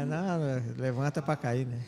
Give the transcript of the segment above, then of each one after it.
Não, levanta para cair, né?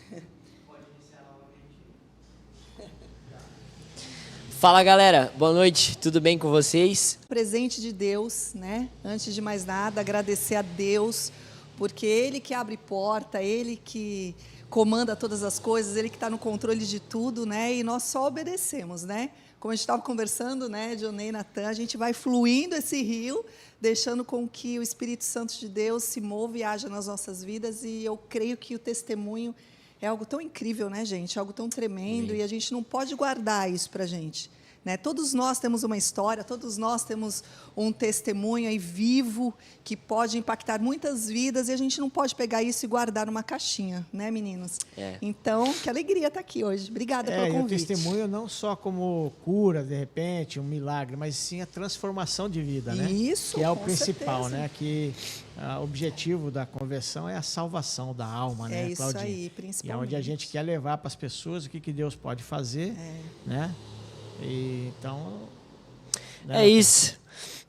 Fala, galera, boa noite, tudo bem com vocês? Presente de Deus, né? Antes de mais nada, agradecer a Deus, porque Ele que abre porta, Ele que comanda todas as coisas, Ele que está no controle de tudo, né? E nós só obedecemos, né? Como a gente estava conversando, né, Dionei e Natan, a gente vai fluindo esse rio, deixando com que o Espírito Santo de Deus se mova e haja nas nossas vidas, e eu creio que o testemunho é algo tão incrível, né, gente? Algo tão tremendo, e a gente não pode guardar isso para a gente. Né? Todos nós temos uma história, todos nós temos um testemunho aí vivo que pode impactar muitas vidas, e a gente não pode pegar isso e guardar numa caixinha, né, meninos? Então, que alegria estar aqui hoje. Obrigada pelo convite. E o testemunho não só como cura, de repente, um milagre, mas sim a transformação de vida, né? Isso, que é o com principal, certeza. né? Que o objetivo da conversão é a salvação da alma, né, isso Claudinha? aí, principalmente. E é onde a gente quer levar para as pessoas o que Deus pode fazer, né? E, então... É isso.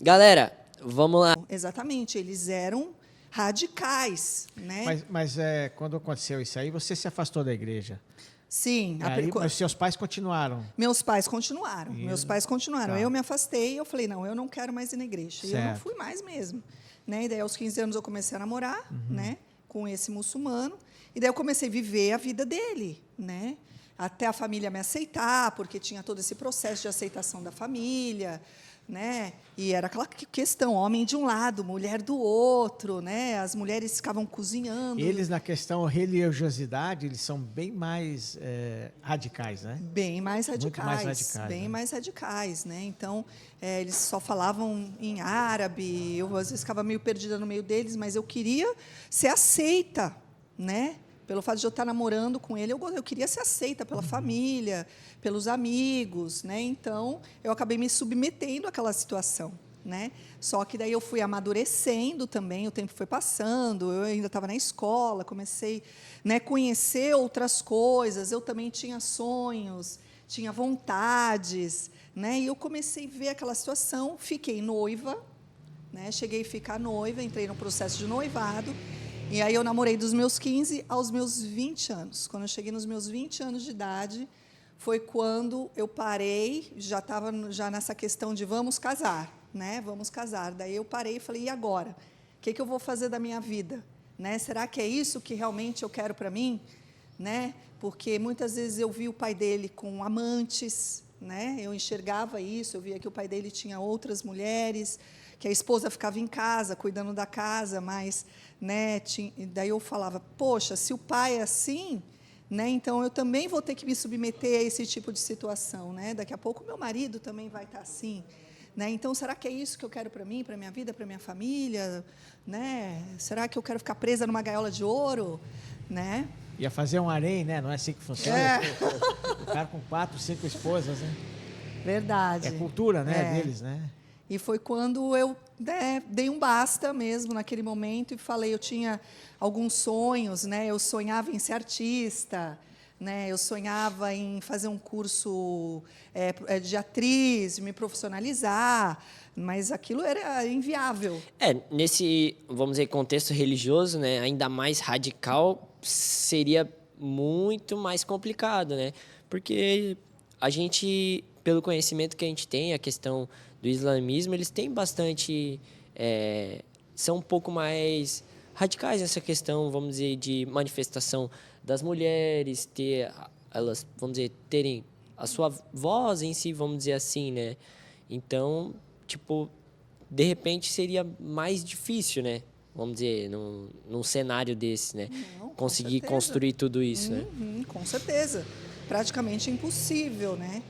Galera, vamos lá. Exatamente, eles eram radicais, né? Mas quando aconteceu isso aí, você se afastou da igreja. Sim. Mas seus pais continuaram. Meus pais continuaram. Tá. Eu me afastei e eu falei, não, eu não quero mais ir na igreja. Certo. E eu não fui mais mesmo. Né? E daí, aos 15 anos, eu comecei a namorar, né, com esse muçulmano. E daí eu comecei a viver a vida dele, né? Até a família me aceitar, porque tinha todo esse processo de aceitação da família, né? E era aquela questão, homem de um lado, mulher do outro, né? As mulheres ficavam cozinhando. Eles, na questão religiosidade, eles são bem mais radicais, né? Bem mais radicais. Muito mais radicais. Bem né? mais radicais, né? Então, eles só falavam em árabe, eu às vezes ficava meio perdida no meio deles, mas eu queria ser aceita, né? Pelo fato de eu estar namorando com ele, eu queria ser aceita pela família, pelos amigos, né? Então, eu acabei me submetendo àquela situação, né? Só que daí eu fui amadurecendo também, o tempo foi passando, eu ainda estava na escola, comecei, né, conhecer outras coisas, eu também tinha sonhos, tinha vontades, né? E eu comecei a ver aquela situação, fiquei noiva, né? Cheguei a ficar noiva, entrei no processo de noivado. E aí eu namorei dos meus 15 aos meus 20 anos. Quando eu cheguei nos meus 20 anos de idade, foi quando eu parei, já estava nessa questão de vamos casar, né? Vamos casar. Daí eu parei e falei, e agora? O que eu vou fazer da minha vida? Né? Será que é isso que realmente eu quero para mim? Né? Porque muitas vezes eu vi o pai dele com amantes, né? Eu enxergava isso, eu via que o pai dele tinha outras mulheres, que a esposa ficava em casa, cuidando da casa, mas... Né, daí eu falava, poxa, se o pai é assim, né, então eu também vou ter que me submeter a esse tipo de situação, né? Daqui a pouco meu marido também vai estar assim, né? Então será que é isso que eu quero para mim, para minha vida, para minha família, né? Será que eu quero ficar presa numa gaiola de ouro, né? Ia fazer um harém, né? Não é assim que funciona. O cara com 4, 5 esposas, né? Verdade. É cultura, né, deles, né? E foi quando eu dei um basta mesmo naquele momento e falei, eu tinha alguns sonhos, né? Eu sonhava em ser artista, né? Eu sonhava em fazer um curso de atriz, me profissionalizar, mas aquilo era inviável. Nesse, vamos dizer, contexto religioso, né, ainda mais radical, seria muito mais complicado, né? Porque a gente, pelo conhecimento que a gente tem, a questão do islamismo, eles têm bastante... são um pouco mais radicais nessa questão, vamos dizer, de manifestação das mulheres, elas, vamos dizer, terem a sua voz em si, vamos dizer assim, né? Então, tipo, de repente seria mais difícil, né? Vamos dizer, num cenário desse, né? Não, conseguir construir tudo isso, né? Com certeza. Praticamente impossível, né?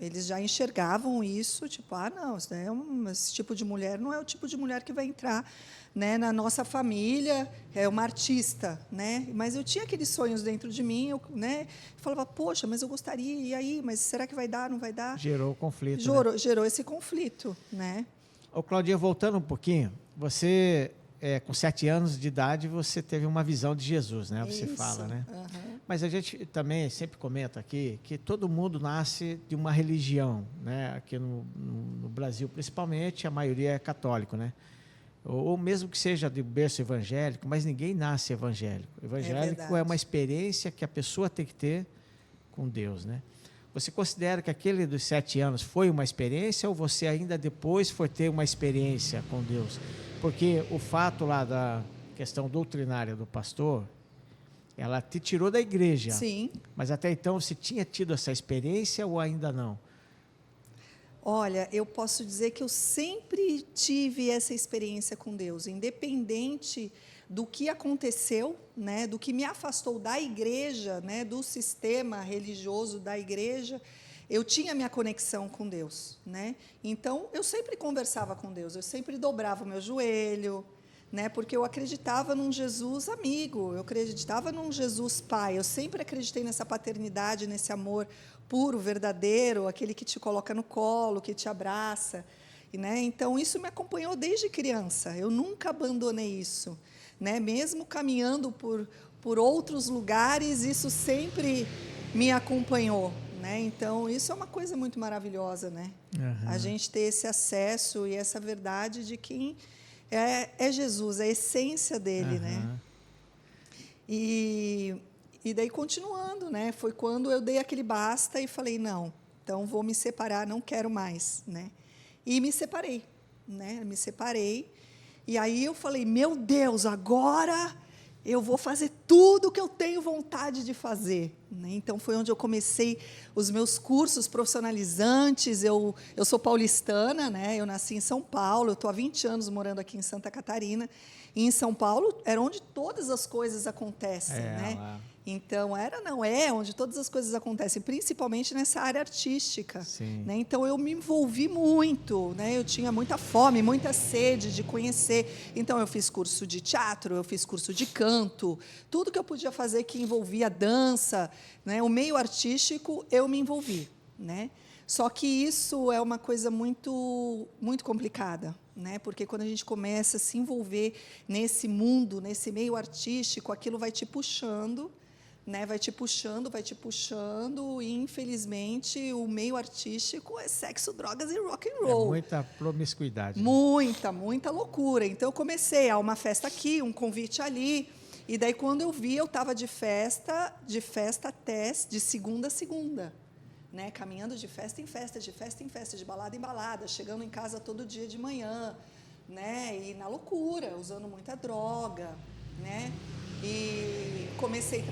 Eles já enxergavam isso, tipo, não, esse tipo de mulher não é o tipo de mulher que vai entrar, né, na nossa família, é uma artista, né? Mas eu tinha aqueles sonhos dentro de mim, né? Eu falava, poxa, mas eu gostaria, e aí? Mas será que vai dar, não vai dar? Gerou conflito. Gerou esse conflito, né? Ô, Claudinha, voltando um pouquinho, você, com 7 anos de idade, você teve uma visão de Jesus, né? Você fala, né? Mas a gente também sempre comenta aqui que todo mundo nasce de uma religião, né? Aqui no Brasil, principalmente, a maioria é católico, né? ou mesmo que seja de berço evangélico, mas ninguém nasce evangélico. Evangélico é uma experiência que a pessoa tem que ter com Deus, né? Você considera que aquele dos 7 anos foi uma experiência ou você ainda depois foi ter uma experiência com Deus? Porque o fato lá da questão doutrinária do pastor, ela te tirou da igreja. Sim. Mas até então você tinha tido essa experiência ou ainda não? Olha, eu posso dizer que eu sempre tive essa experiência com Deus, independente do que aconteceu, né, do que me afastou da igreja, né, do sistema religioso da igreja, eu tinha minha conexão com Deus, né? Então, eu sempre conversava com Deus, eu sempre dobrava o meu joelho, né, porque eu acreditava num Jesus amigo, eu acreditava num Jesus pai, eu sempre acreditei nessa paternidade, nesse amor puro, verdadeiro, aquele que te coloca no colo, que te abraça, né? Então, isso me acompanhou desde criança, eu nunca abandonei isso, né? Mesmo caminhando por outros lugares, isso sempre me acompanhou, né? Então, isso é uma coisa muito maravilhosa, né? A gente ter esse acesso e essa verdade de quem é Jesus, a essência dele, né? E daí, continuando, né? Foi quando eu dei aquele basta e falei, não, então vou me separar, não quero mais, né? E me separei, né? Me separei. E aí eu falei, meu Deus, agora eu vou fazer tudo o que eu tenho vontade de fazer, né? Então, foi onde eu comecei os meus cursos profissionalizantes. Eu sou paulistana, né? Eu nasci em São Paulo, eu estou há 20 anos morando aqui em Santa Catarina. E em São Paulo era onde todas as coisas acontecem, né? Lá. Então, é onde todas as coisas acontecem, principalmente nessa área artística. Sim. Né? Então, eu me envolvi muito, né? Eu tinha muita fome, muita sede de conhecer. Então, eu fiz curso de teatro, eu fiz curso de canto, tudo que eu podia fazer que envolvia dança, né? O meio artístico, eu me envolvi, né? Só que isso é uma coisa muito, muito complicada, né? Porque quando a gente começa a se envolver nesse mundo, nesse meio artístico, aquilo vai te puxando, né? Vai te puxando, e infelizmente o meio artístico é sexo, drogas e rock and roll. É muita promiscuidade. Né? Muita loucura. Então eu comecei a uma festa aqui, um convite ali, e daí quando eu vi, eu estava de festa até de segunda a segunda, né? Caminhando de festa em festa, de balada em balada, chegando em casa todo dia de manhã, né? E na loucura, usando muita droga, né? E comecei a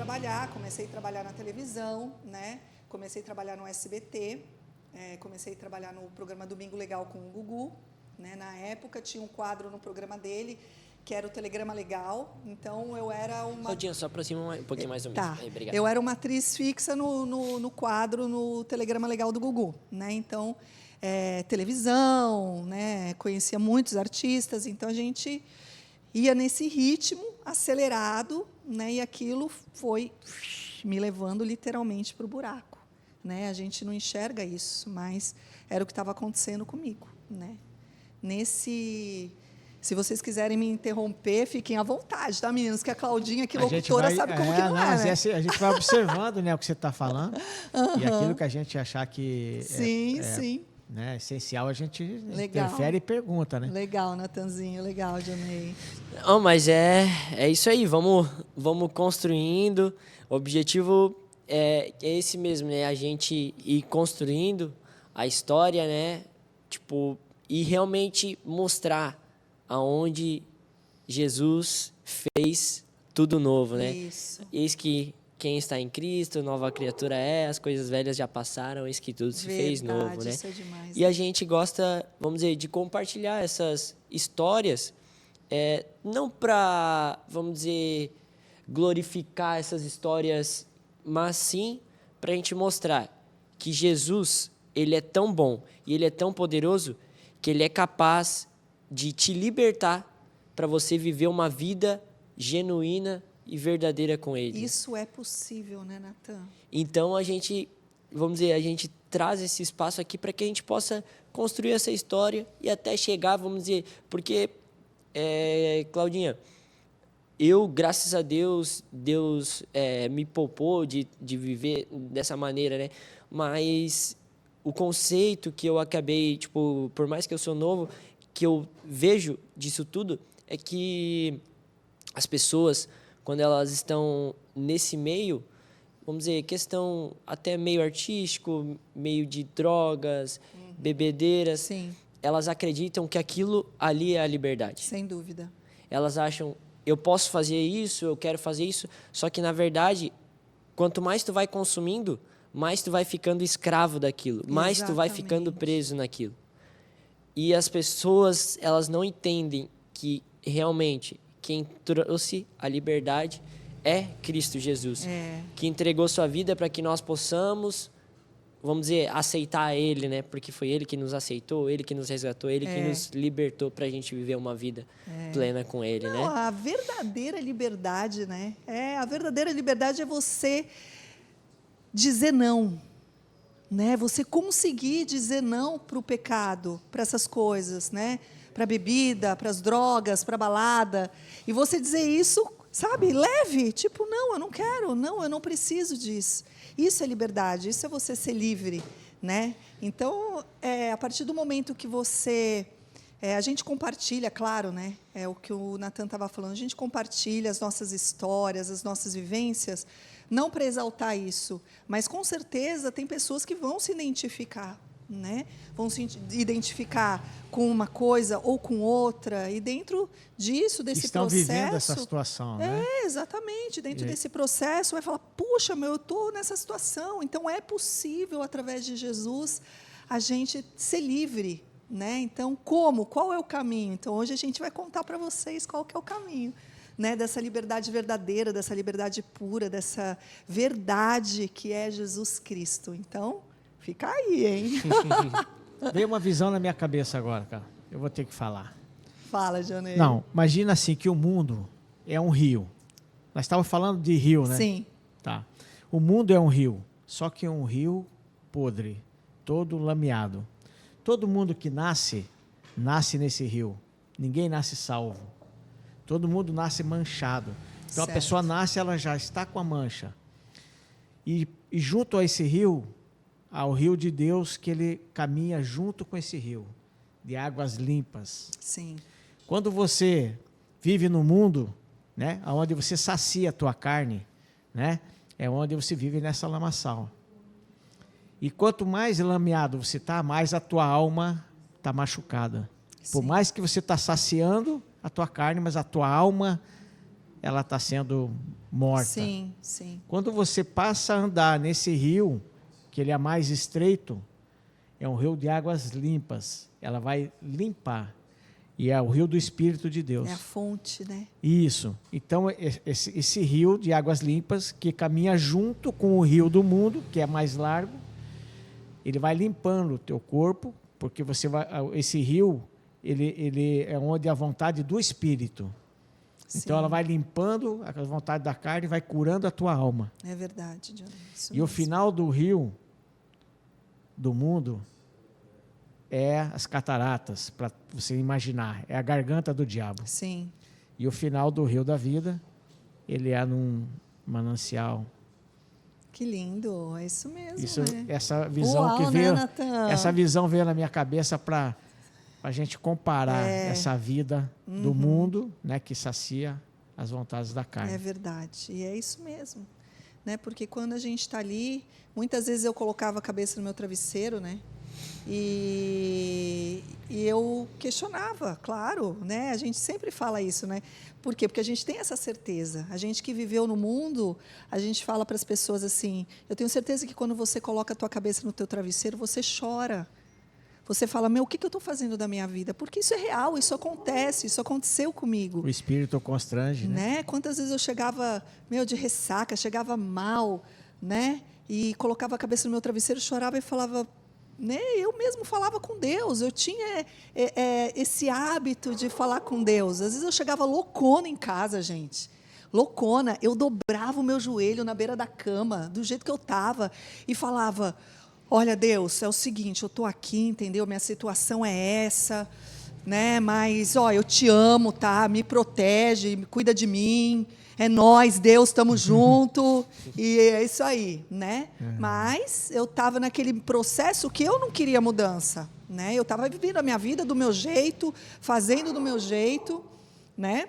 trabalhar na televisão, né? Comecei a trabalhar no SBT, comecei a trabalhar no programa Domingo Legal com o Gugu, né? Na época tinha um quadro no programa dele que era o Telegrama Legal. Então eu era uma... Claudinha, só aproxima um pouquinho mais do Tá. mesmo. Obrigado. Eu era uma atriz fixa no quadro, no Telegrama Legal do Gugu, né? Então, televisão, né? Conhecia muitos artistas, então a gente ia nesse ritmo acelerado, né? E aquilo foi me levando literalmente para o buraco, né? A gente não enxerga isso, mas era o que estava acontecendo comigo, né? Se vocês quiserem me interromper, fiquem à vontade, tá, meninos? Que a Claudinha, que locutora, sabe como que não é, né? A gente vai observando, né, o que você está falando. E aquilo que a gente achar que sim. Né, essencial, a gente Legal. interfere e pergunta, né? Legal, Natanzinho, legal, Janei. Não, mas é isso aí, vamos construindo. O objetivo é esse mesmo, né? A gente ir construindo a história, né? Tipo, e realmente mostrar aonde Jesus fez tudo novo, né? Isso. Eis que quem está em Cristo, nova criatura é, as coisas velhas já passaram, eis que tudo se fez novo, né? Isso é demais, E a gente gosta, vamos dizer, de compartilhar essas histórias, não para, vamos dizer, glorificar essas histórias, mas sim para a gente mostrar que Jesus, ele é tão bom e ele é tão poderoso que ele é capaz de te libertar para você viver uma vida genuína e verdadeira com ele. Isso é possível, né, Natan? Então a gente traz esse espaço aqui para que a gente possa construir essa história e até chegar, vamos dizer, porque, Claudinha, eu, graças a Deus, me poupou de viver dessa maneira, né? Mas o conceito que eu acabei, tipo, por mais que eu sou novo, que eu vejo disso tudo é que as pessoas, quando elas estão nesse meio, vamos dizer, questão até meio artístico, meio de drogas, bebedeiras, Sim. elas acreditam que aquilo ali é a liberdade. Sem dúvida. Elas acham, eu posso fazer isso, eu quero fazer isso, só que, na verdade, quanto mais tu vai consumindo, mais tu vai ficando escravo daquilo, mais tu vai ficando preso naquilo. E as pessoas, elas não entendem que, realmente, quem trouxe a liberdade é Cristo Jesus, que entregou sua vida para que nós possamos, vamos dizer, aceitar Ele, né? Porque foi Ele que nos aceitou, Ele que nos resgatou, Ele que nos libertou para a gente viver uma vida plena com Ele, né? A verdadeira liberdade, né? A verdadeira liberdade é você dizer não, né? Você conseguir dizer não para o pecado, para essas coisas, né? Para a bebida, para as drogas, para a balada, e você dizer isso, sabe, leve, tipo, não, eu não quero, não, eu não preciso disso. Isso é liberdade, isso é você ser livre, né? Então, a partir do momento que você... a gente compartilha, claro, né? É o que o Nathan estava falando, a gente compartilha as nossas histórias, as nossas vivências, não para exaltar isso, mas, com certeza, tem pessoas que vão se identificar, né? Vão se identificar com uma coisa ou com outra, e dentro disso, desse estão processo... Estão vivendo essa situação, né? Exatamente. Dentro desse processo, vai falar, puxa, eu estou nessa situação. Então, é possível, através de Jesus, a gente ser livre, né? Então, como? Qual é o caminho? Então, hoje a gente vai contar para vocês qual que é o caminho, né? Dessa liberdade verdadeira, dessa liberdade pura, dessa verdade que é Jesus Cristo. Então, fica aí, hein? Veio uma visão na minha cabeça agora, cara. Eu vou ter que falar. Fala, Janeiro. Não, imagina assim que o mundo é um rio. Nós estávamos falando de rio, né? Sim. Tá. O mundo é um rio, só que é um rio podre, todo lameado. Todo mundo que nasce nesse rio. Ninguém nasce salvo. Todo mundo nasce manchado. Então, certo. A pessoa nasce, ela já está com a mancha. E junto a esse rio, ao rio de Deus, que ele caminha junto com esse rio, de águas limpas. Sim. Quando você vive no mundo, né, onde você sacia a tua carne, né, é onde você vive nessa lamaçal. E quanto mais lameado você está, mais a tua alma está machucada. Sim. Por mais que você está saciando a tua carne, mas a tua alma, ela está sendo morta. Sim, sim. Quando você passa a andar nesse rio, que ele é mais estreito, é um rio de águas limpas. Ela vai limpar. E é o rio do Espírito de Deus. É a fonte, né? Isso. Então, esse rio de águas limpas, que caminha junto com o rio do mundo, que é mais largo, ele vai limpando o teu corpo, porque esse rio, ele é onde a vontade do Espírito. Sim. Então, ela vai limpando a vontade da carne e vai curando a tua alma. É verdade, John. Isso E mesmo. o final do rio do mundo é as cataratas, para você imaginar. É a garganta do diabo. Sim. E o final do rio da vida, ele é num manancial. Que lindo, é isso mesmo, né? Essa visão Uau, que né, veio, Nathan? essa visão veio na minha cabeça para a gente comparar essa vida do mundo, né, que sacia as vontades da carne. É verdade, e é isso mesmo, né? Porque quando a gente está ali, muitas vezes eu colocava a cabeça no meu travesseiro, né? E eu questionava, claro, né? A gente sempre fala isso, né? Por quê? Porque a gente tem essa certeza. A gente que viveu no mundo, a gente fala para as pessoas assim, eu tenho certeza que quando você coloca a tua cabeça no teu travesseiro, você chora. Você fala, o que eu estou fazendo da minha vida? Porque isso é real, isso acontece, isso aconteceu comigo. O espírito constrange, né? Quantas vezes eu chegava, de ressaca, chegava mal, né? E colocava a cabeça no meu travesseiro, chorava e falava, né? Eu mesmo falava com Deus, eu tinha esse hábito de falar com Deus. Às vezes eu chegava loucona em casa, gente. Loucona, eu dobrava o meu joelho na beira da cama, do jeito que eu estava, e falava, olha, Deus, é o seguinte, eu estou aqui, entendeu? Minha situação é essa, né? Mas, ó, eu te amo, tá? Me protege, cuida de mim. É nós, Deus, estamos junto. E é isso aí, né? Mas eu estava naquele processo que eu não queria mudança, né? Eu estava vivendo a minha vida do meu jeito, fazendo do meu jeito, né?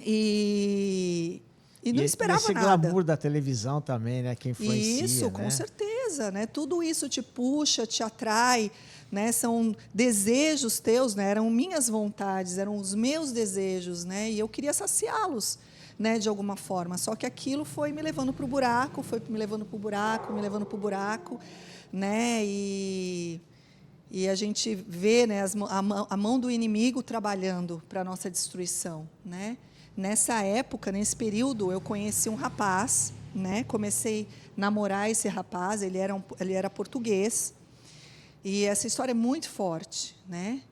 E não esperava esse nada. glamour da televisão também, né? Que influencia, Isso, com certeza, né? Tudo isso te puxa, te atrai, né? São desejos teus, né? Eram minhas vontades, eram os meus desejos, né? E eu queria saciá-los, né? De alguma forma. Só que aquilo foi me levando para o buraco, foi me levando para o buraco, me levando para o buraco, né? E a gente vê, né, a mão do inimigo trabalhando para a nossa destruição, né? Nessa época, nesse período, eu conheci um rapaz, né? Comecei a namorar esse rapaz, ele era português, e essa história é muito forte, né?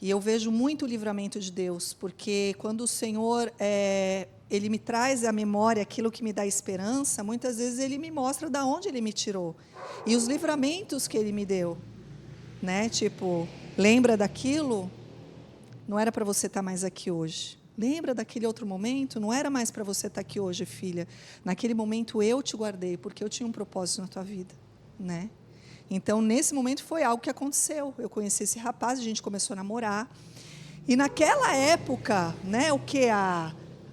E eu vejo muito o livramento de Deus, porque quando o Senhor ele me traz à memória aquilo que me dá esperança, muitas vezes Ele me mostra de onde Ele me tirou e os livramentos que Ele me deu, né? Tipo, lembra daquilo? Não era para você estar mais aqui hoje. Lembra daquele outro momento? Não era mais para você estar aqui hoje, filha. Naquele momento eu te guardei, porque eu tinha um propósito na tua vida, né? Então, nesse momento foi algo que aconteceu. Eu conheci esse rapaz, a gente começou a namorar. E naquela época, né,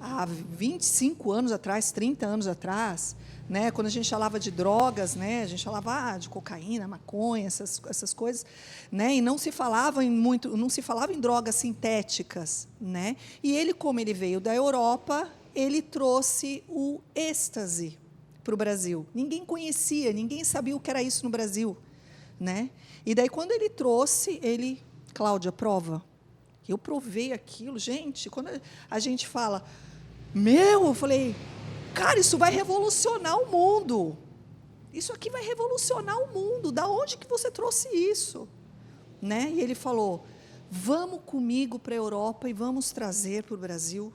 há 25 anos atrás, 30 anos atrás, né, quando a gente falava de drogas, né, a gente falava de cocaína, maconha, essas coisas, né, e não se falava em drogas sintéticas, né? E ele, como ele veio da Europa, ele trouxe o êxtase para o Brasil. Ninguém conhecia, ninguém sabia o que era isso no Brasil, né? E daí, quando ele trouxe, Cláudia, prova. Eu provei aquilo, gente. Quando a gente fala, eu falei, cara, isso vai revolucionar o mundo. Isso aqui vai revolucionar o mundo. Da onde que você trouxe isso? Né? E ele falou, vamos comigo para a Europa e vamos trazer para o Brasil.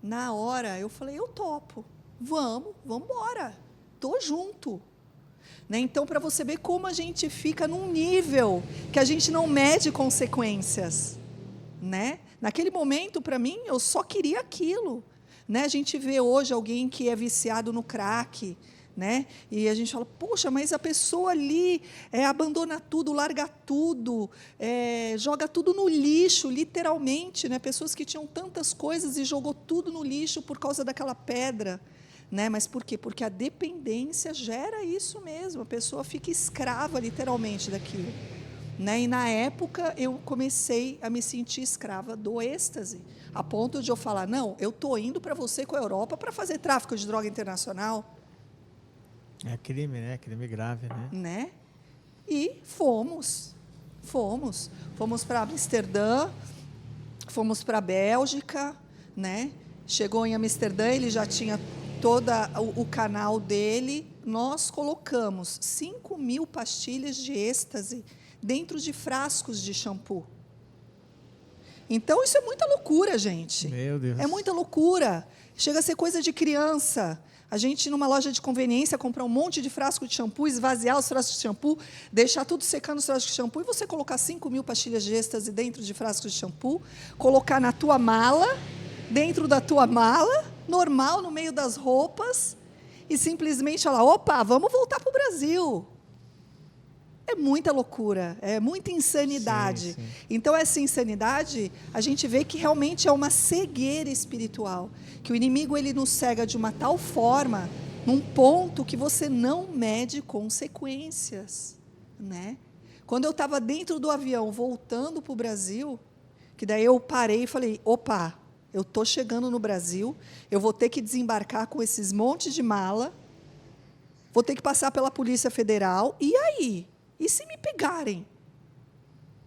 Na hora, eu falei, eu topo. Vamos embora. Estou junto. Né? Então, para você ver como a gente fica num nível que a gente não mede consequências. Né? Naquele momento, para mim, eu só queria aquilo. Né? A gente vê hoje alguém que é viciado no crack, né? E a gente fala, poxa, mas a pessoa ali abandona tudo, larga tudo, joga tudo no lixo, literalmente, né? Pessoas que tinham tantas coisas e jogou tudo no lixo por causa daquela pedra. Né? Mas por quê? Porque a dependência gera isso mesmo, a pessoa fica escrava, literalmente, daquilo. Né? E, na época, eu comecei a me sentir escrava do êxtase, a ponto de eu falar, não, eu estou indo para você com a Europa para fazer tráfico de droga internacional. É crime, né? Crime grave, Né? E fomos para Amsterdã, fomos para a Bélgica, né? Chegou em Amsterdã, ele já tinha todo o canal dele, nós colocamos 5.000 pastilhas de êxtase dentro de frascos de shampoo. Então, isso é muita loucura, gente. Meu Deus. É muita loucura. Chega a ser coisa de criança. A gente, numa loja de conveniência, comprar um monte de frasco de shampoo, esvaziar os frascos de shampoo, deixar tudo secando os frascos de shampoo, e você colocar 5.000 pastilhas de êxtase dentro de frascos de shampoo, colocar na tua mala, dentro da tua mala, normal, no meio das roupas, e simplesmente falar, opa, vamos voltar para o Brasil. É muita loucura, é muita insanidade. Sim. Então, essa insanidade, a gente vê que realmente é uma cegueira espiritual, que o inimigo ele nos cega de uma tal forma, num ponto que você não mede consequências. Né? Quando eu estava dentro do avião, voltando para o Brasil, que daí eu parei e falei, opa, eu estou chegando no Brasil, eu vou ter que desembarcar com esses montes de mala, vou ter que passar pela Polícia Federal, e aí? E se me pegarem?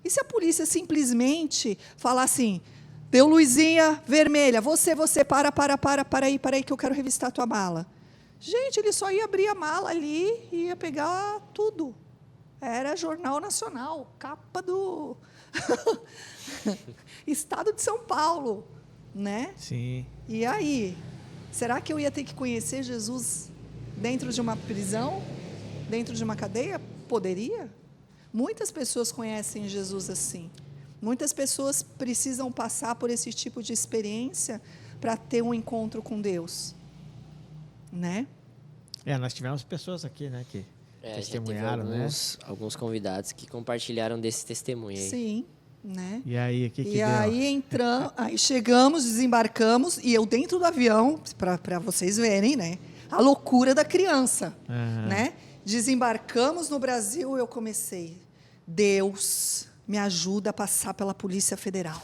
E se a polícia simplesmente falar assim, deu luzinha vermelha, você, para aí, que eu quero revistar a tua mala. Gente, ele só ia abrir a mala ali e ia pegar tudo. Era Jornal Nacional, capa do Estado de São Paulo. Né? Sim. E aí? Será que eu ia ter que conhecer Jesus dentro de uma prisão? Dentro de uma cadeia? Poderia. Muitas pessoas conhecem Jesus assim. Muitas pessoas precisam passar por esse tipo de experiência para ter um encontro com Deus, né? Nós tivemos pessoas aqui, né, que testemunharam, já teve alguns convidados que compartilharam desse testemunho aí. Sim, né? E aí, o que deu? Aí chegamos, desembarcamos, e eu dentro do avião, para vocês verem, né? A loucura da criança, né? Desembarcamos no Brasil, eu comecei, Deus me ajuda a passar pela Polícia Federal.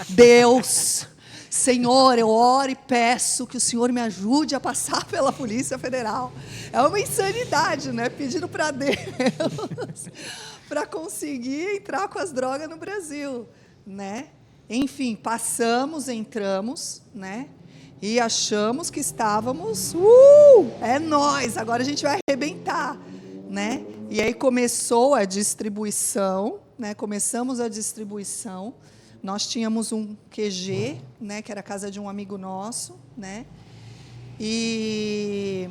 Deus, Senhor, eu oro e peço que o Senhor me ajude a passar pela Polícia Federal. É uma insanidade, né? Pedindo para Deus para conseguir entrar com as drogas no Brasil, né? Enfim, entramos, né? E achamos que estávamos, é nós, agora a gente vai arrebentar, né? E aí começou a distribuição, né? Começamos a distribuição. Nós tínhamos um QG, né? Que era a casa de um amigo nosso, né? E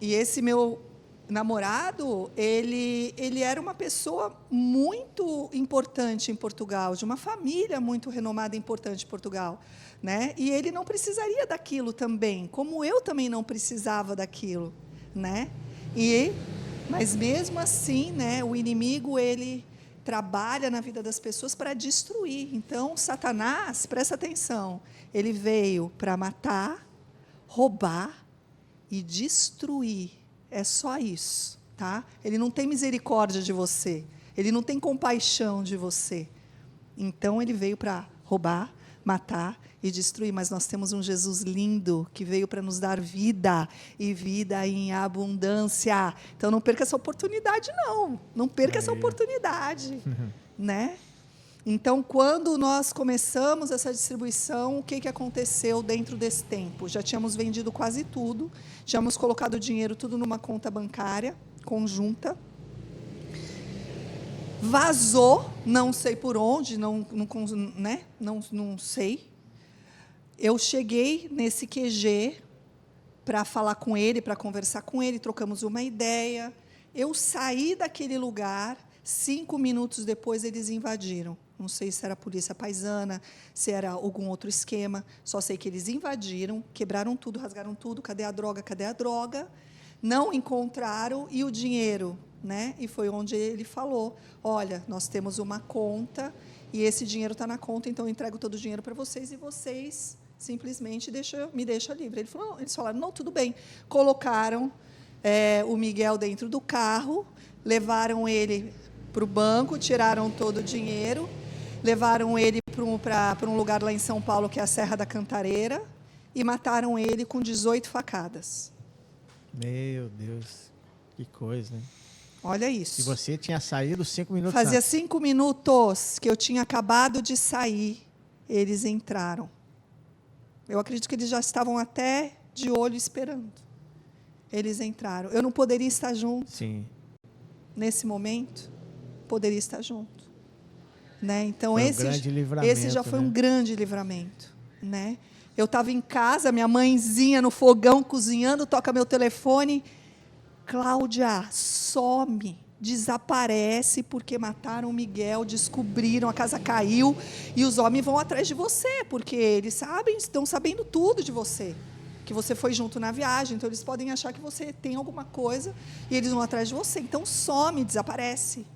esse meu namorado, ele era uma pessoa muito importante em Portugal, de uma família muito renomada e importante em Portugal, né? E ele não precisaria daquilo também, como eu também não precisava daquilo, né? Mas mesmo assim, né, o inimigo, ele trabalha na vida das pessoas para destruir. Então, Satanás, presta atenção, ele veio para matar, roubar e destruir. É só isso, tá? Ele não tem misericórdia de você, ele não tem compaixão de você. Então, ele veio para roubar, matar e destruir, mas nós temos um Jesus lindo que veio para nos dar vida e vida em abundância. Então não perca essa oportunidade, não perca essa oportunidade, né? Então, quando nós começamos essa distribuição, o que aconteceu dentro desse tempo? Já tínhamos vendido quase tudo, já tínhamos colocado o dinheiro tudo numa conta bancária conjunta. Vazou, não sei por onde, não sei. Eu cheguei nesse QG para falar com ele, para conversar com ele, trocamos uma ideia. Eu saí daquele lugar, 5 minutos depois eles invadiram. Não sei se era a polícia paisana, se era algum outro esquema, só sei que eles invadiram, quebraram tudo, rasgaram tudo, cadê a droga, cadê a droga? Não encontraram, e o dinheiro, né? E foi onde ele falou, olha, nós temos uma conta, e esse dinheiro está na conta, então eu entrego todo o dinheiro para vocês, e vocês simplesmente me deixam livre. Eles falaram, não, tudo bem. Colocaram o Miguel dentro do carro, levaram ele para o banco, tiraram todo o dinheiro, levaram ele para um lugar lá em São Paulo, que é a Serra da Cantareira, e mataram ele com 18 facadas. Meu Deus, que coisa, né? Olha isso. E você tinha saído 5 minutos Fazia antes. 5 minutos que eu tinha acabado de sair, eles entraram. Eu acredito que eles já estavam até de olho esperando. Eles entraram. Eu não poderia estar junto. Sim. Nesse momento, poderia estar junto. Né? Então, foi grande livramento, esse já foi um grande livramento. Né? Eu estava em casa, minha mãezinha no fogão, cozinhando, toca meu telefone. Cláudia, some, desaparece, porque mataram o Miguel, descobriram, a casa caiu, e os homens vão atrás de você, porque eles estão sabendo tudo de você, que você foi junto na viagem, então eles podem achar que você tem alguma coisa, e eles vão atrás de você, então some, desaparece.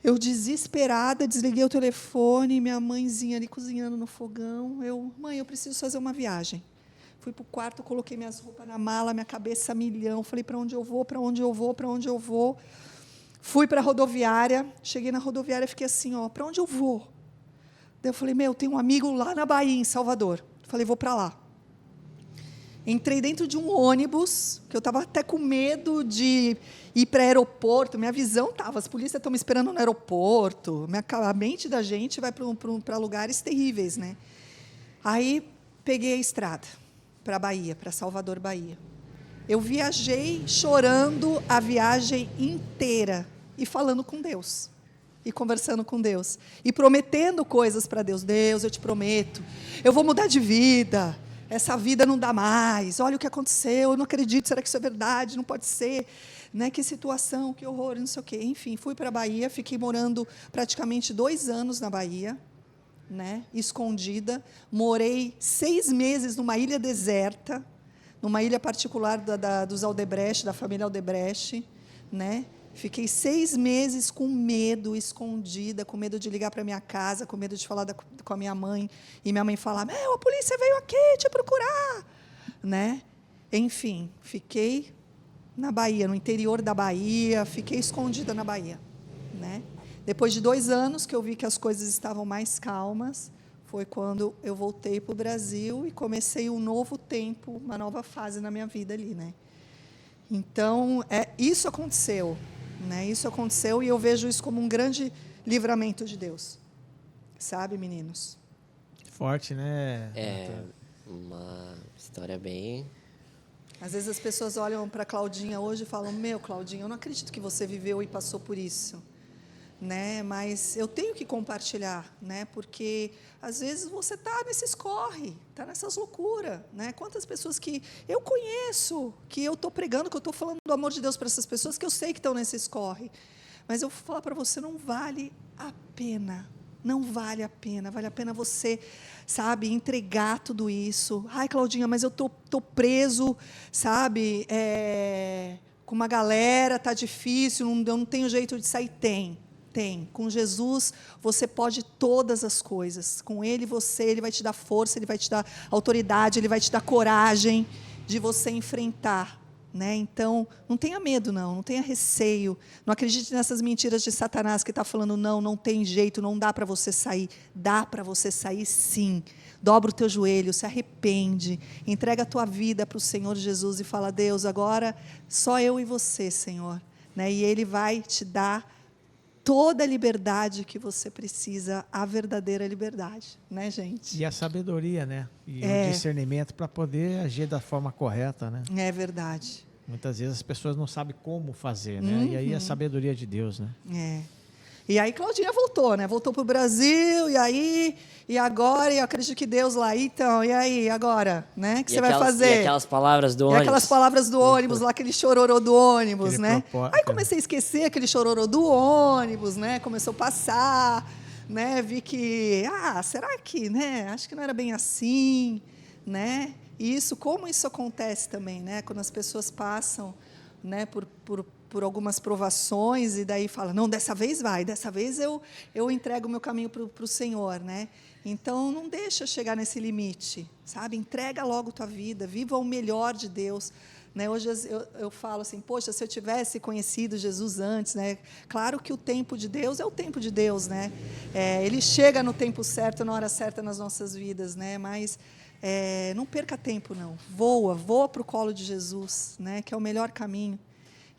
Eu, desesperada, desliguei o telefone, minha mãezinha ali cozinhando no fogão, mãe, eu preciso fazer uma viagem. Fui para o quarto, coloquei minhas roupas na mala, minha cabeça a milhão. Falei, para onde eu vou, para onde eu vou, para onde eu vou. Fui para a rodoviária. Cheguei na rodoviária e fiquei assim, para onde eu vou? Daí eu falei, tem um amigo lá na Bahia, em Salvador. Falei, vou para lá. Entrei dentro de um ônibus, que eu estava até com medo de ir para aeroporto. Minha visão estava, as polícias estão me esperando no aeroporto. A mente da gente vai para lugares terríveis, né? Aí, peguei a estrada para a Bahia, para Salvador, Bahia. Eu viajei chorando a viagem inteira e falando com Deus, e conversando com Deus, e prometendo coisas para Deus. Deus, eu te prometo, eu vou mudar de vida, essa vida não dá mais, olha o que aconteceu, eu não acredito, será que isso é verdade? Não pode ser, né? Que situação, que horror, não sei o quê. Enfim, fui para a Bahia, fiquei morando praticamente 2 anos na Bahia, né? Escondida, morei 6 meses numa ilha deserta, numa ilha particular dos Aldebrecht, da família Aldebrecht, né? Fiquei 6 meses com medo, escondida, com medo de ligar para minha casa, com medo de falar com a minha mãe, e minha mãe falar, a polícia veio aqui te procurar, né? Enfim, fiquei na Bahia, no interior da Bahia, fiquei escondida na Bahia, né? Depois de 2 anos que eu vi que as coisas estavam mais calmas, foi quando eu voltei para o Brasil e comecei um novo tempo, uma nova fase na minha vida ali, né? Então, isso aconteceu, né? Isso aconteceu e eu vejo isso como um grande livramento de Deus. Sabe, meninos? Forte, né? É uma história bem... Às vezes as pessoas olham para a Claudinha hoje e falam, Claudinha, eu não acredito que você viveu e passou por isso. Né? Mas eu tenho que compartilhar, né? Porque às vezes você está nesses corre, está nessas loucuras, né? Quantas pessoas que eu conheço, que eu estou pregando, que eu estou falando do amor de Deus para essas pessoas, que eu sei que estão nesses corre, mas eu vou falar para você, não vale a pena, não vale a pena, vale a pena você, sabe, entregar tudo isso. Ai, Claudinha, mas eu tô preso, sabe, com uma galera, tá difícil, eu não tenho jeito de sair. Tem. Com Jesus, você pode todas as coisas. Com Ele, Ele vai te dar força, Ele vai te dar autoridade, Ele vai te dar coragem de você enfrentar. Né? Então, não tenha medo, não tenha receio. Não acredite nessas mentiras de Satanás que está falando, não tem jeito, não dá para você sair. Dá para você sair, sim. Dobra o teu joelho, se arrepende, entrega a tua vida para o Senhor Jesus e fala, Deus, agora só eu e você, Senhor. Né? E Ele vai te dar toda a liberdade que você precisa, a verdadeira liberdade, né, gente? E a sabedoria, né? E o discernimento para poder agir da forma correta, né? É verdade. Muitas vezes as pessoas não sabem como fazer, né? E aí a sabedoria de Deus, né? E aí Claudinha voltou, né? Voltou para o Brasil, e agora, eu acredito que Deus lá, então, e aí, agora, né? O que você vai fazer? E aquelas palavras do ônibus. E aquelas palavras do ônibus, lá, aquele chororô do ônibus, né? Aí aquele... comecei a esquecer aquele chororô do ônibus, né? Começou a passar, né? Vi que, será que, né? Acho que não era bem assim, né? E como isso acontece também, né? Quando as pessoas passam, né, por algumas provações e daí fala, não, dessa vez eu entrego o meu caminho para o Senhor, né? Então, não deixa chegar nesse limite, sabe? Entrega logo tua vida, viva o melhor de Deus. Né? Hoje eu falo assim, poxa, se eu tivesse conhecido Jesus antes, né? Claro que o tempo de Deus é o tempo de Deus, né? Ele chega no tempo certo, na hora certa nas nossas vidas, né? Mas não perca tempo, não. Voa para o colo de Jesus, né? Que é o melhor caminho.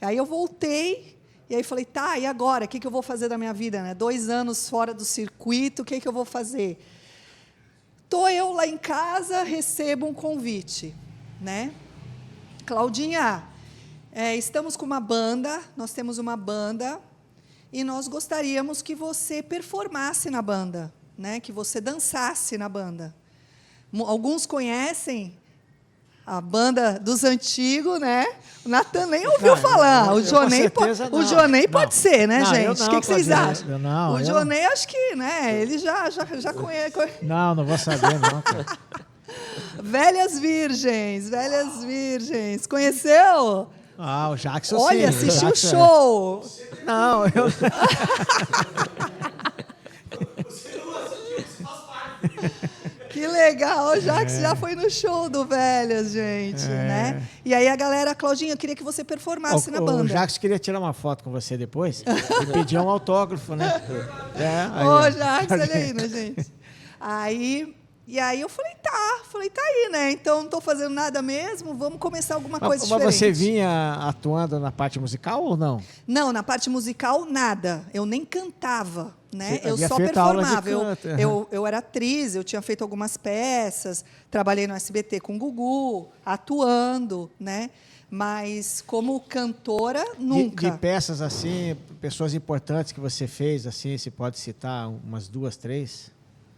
Aí eu voltei, e aí falei, e agora? O que eu vou fazer da minha vida? Né? 2 anos fora do circuito, o que eu vou fazer? Estou eu lá em casa, recebo um convite, né? Claudinha, estamos com uma banda, nós temos uma banda, e nós gostaríamos que você performasse na banda, né? Que você dançasse na banda. Alguns conhecem a banda dos antigos, né? O Natan nem ouviu falar. O Jonei pode ser, né, gente? O que vocês acham? O Jonei, acho que, né? Ele já conhece. Não vou saber, não, cara. Velhas Virgens. Conheceu? O Jackson, olha, sim. Assistiu o show. Não, eu... Que legal, o Jackson já foi no show do Velhas, gente, né? E aí a galera, Claudinha, eu queria que você performasse na banda. O Jackson queria tirar uma foto com você depois e pedir um autógrafo, né? Jackson, olha aí, né, gente? E aí eu falei, tá aí, né? Então não estou fazendo nada mesmo, vamos começar alguma coisa diferente. Mas você vinha atuando na parte musical ou não? Não, na parte musical, nada. Eu nem cantava, né? Eu só performava. Eu era atriz, eu tinha feito algumas peças, trabalhei no SBT com o Gugu, atuando, né? Mas como cantora, nunca. De peças assim, pessoas importantes que você fez, assim, você pode citar umas 2, 3?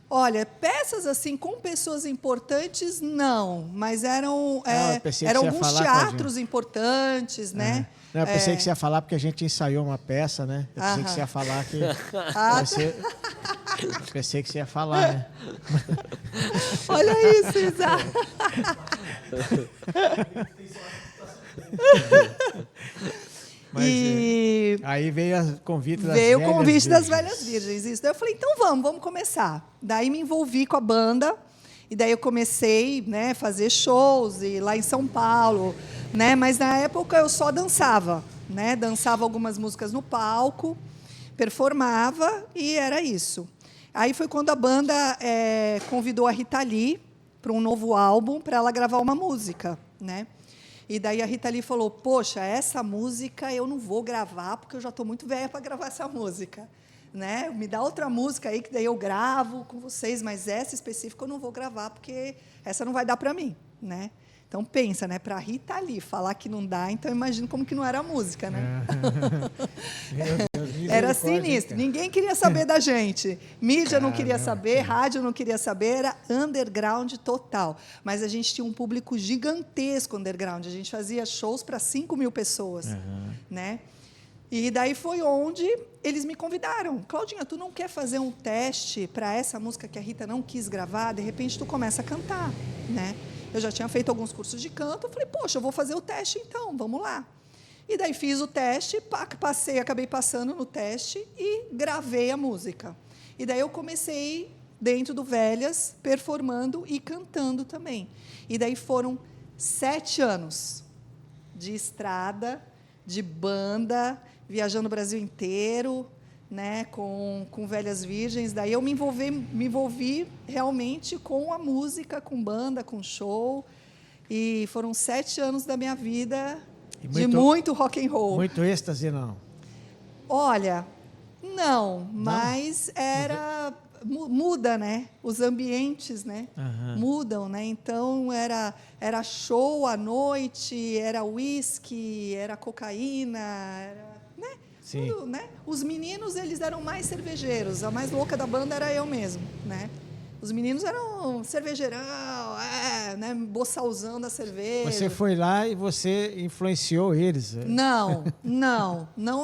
Olha, peças assim com pessoas importantes, não, mas eram alguns teatros importantes, né? Não, eu pensei que você ia falar porque a gente ensaiou uma peça, né? Eu pensei que você ia falar que... Pensei que você ia falar, né? Olha isso, Isa. Aí veio o convite das Velhas Virgens. Isso. Daí eu falei, então vamos começar. Daí me envolvi com a banda, e daí eu comecei, né, a fazer shows e lá em São Paulo, né? Mas na época eu só dançava, né? Dançava algumas músicas no palco, performava e era isso. Aí foi quando a banda convidou a Rita Lee para um novo álbum, para ela gravar uma música, né? E daí a Rita Lee falou, poxa, essa música eu não vou gravar, porque eu já estou muito velha para gravar essa música. Né? Me dá outra música aí, que daí eu gravo com vocês, mas essa específica eu não vou gravar, porque essa não vai dar para mim. Né? Então, pensa, né? Para a Rita Lee falar que não dá, então imagino como que não era a música. Né? Era sinistro. Ninguém queria saber da gente. Mídia não queria saber, rádio não queria saber, era underground total. Mas a gente tinha um público gigantesco underground. A gente fazia shows para 5.000 pessoas. Né? E daí foi onde eles me convidaram. Claudinha, tu não quer fazer um teste para essa música que a Rita não quis gravar? De repente, tu começa a cantar. Né? Eu já tinha feito alguns cursos de canto. Eu falei, poxa, eu vou fazer o teste então, vamos lá. E daí fiz o teste, acabei passando no teste e gravei a música. E daí eu comecei dentro do Velhas, performando e cantando também. E daí foram 7 anos de estrada, de banda, viajando o Brasil inteiro, né, com Velhas Virgens. Daí eu me envolvi realmente com a música, com banda, com show. E foram 7 anos da minha vida... de muito rock and roll. Muito êxtase, não? Olha, não, mas muda, né? Os ambientes, né? Mudam, né? Então era show à noite, era uísque, era cocaína, né? Sim. Tudo, né? Os meninos, eles eram mais cervejeiros. A mais louca da banda era eu mesmo, né? Os meninos eram cervejeirão, né, boçalzão a cerveja. Você foi lá e você influenciou eles? Não,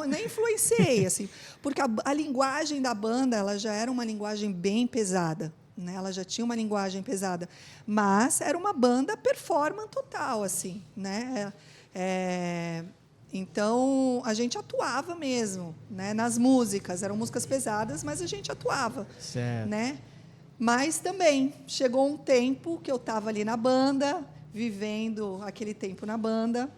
nem influenciei, assim, porque a linguagem da banda, ela já era uma linguagem bem pesada, né? Ela já tinha uma linguagem pesada, mas era uma banda performance total, assim, né? Então a gente atuava mesmo, né? Nas músicas, eram músicas pesadas, mas a gente atuava, certo. Né? Mas também chegou um tempo que eu estava ali na banda, vivendo aquele tempo na banda,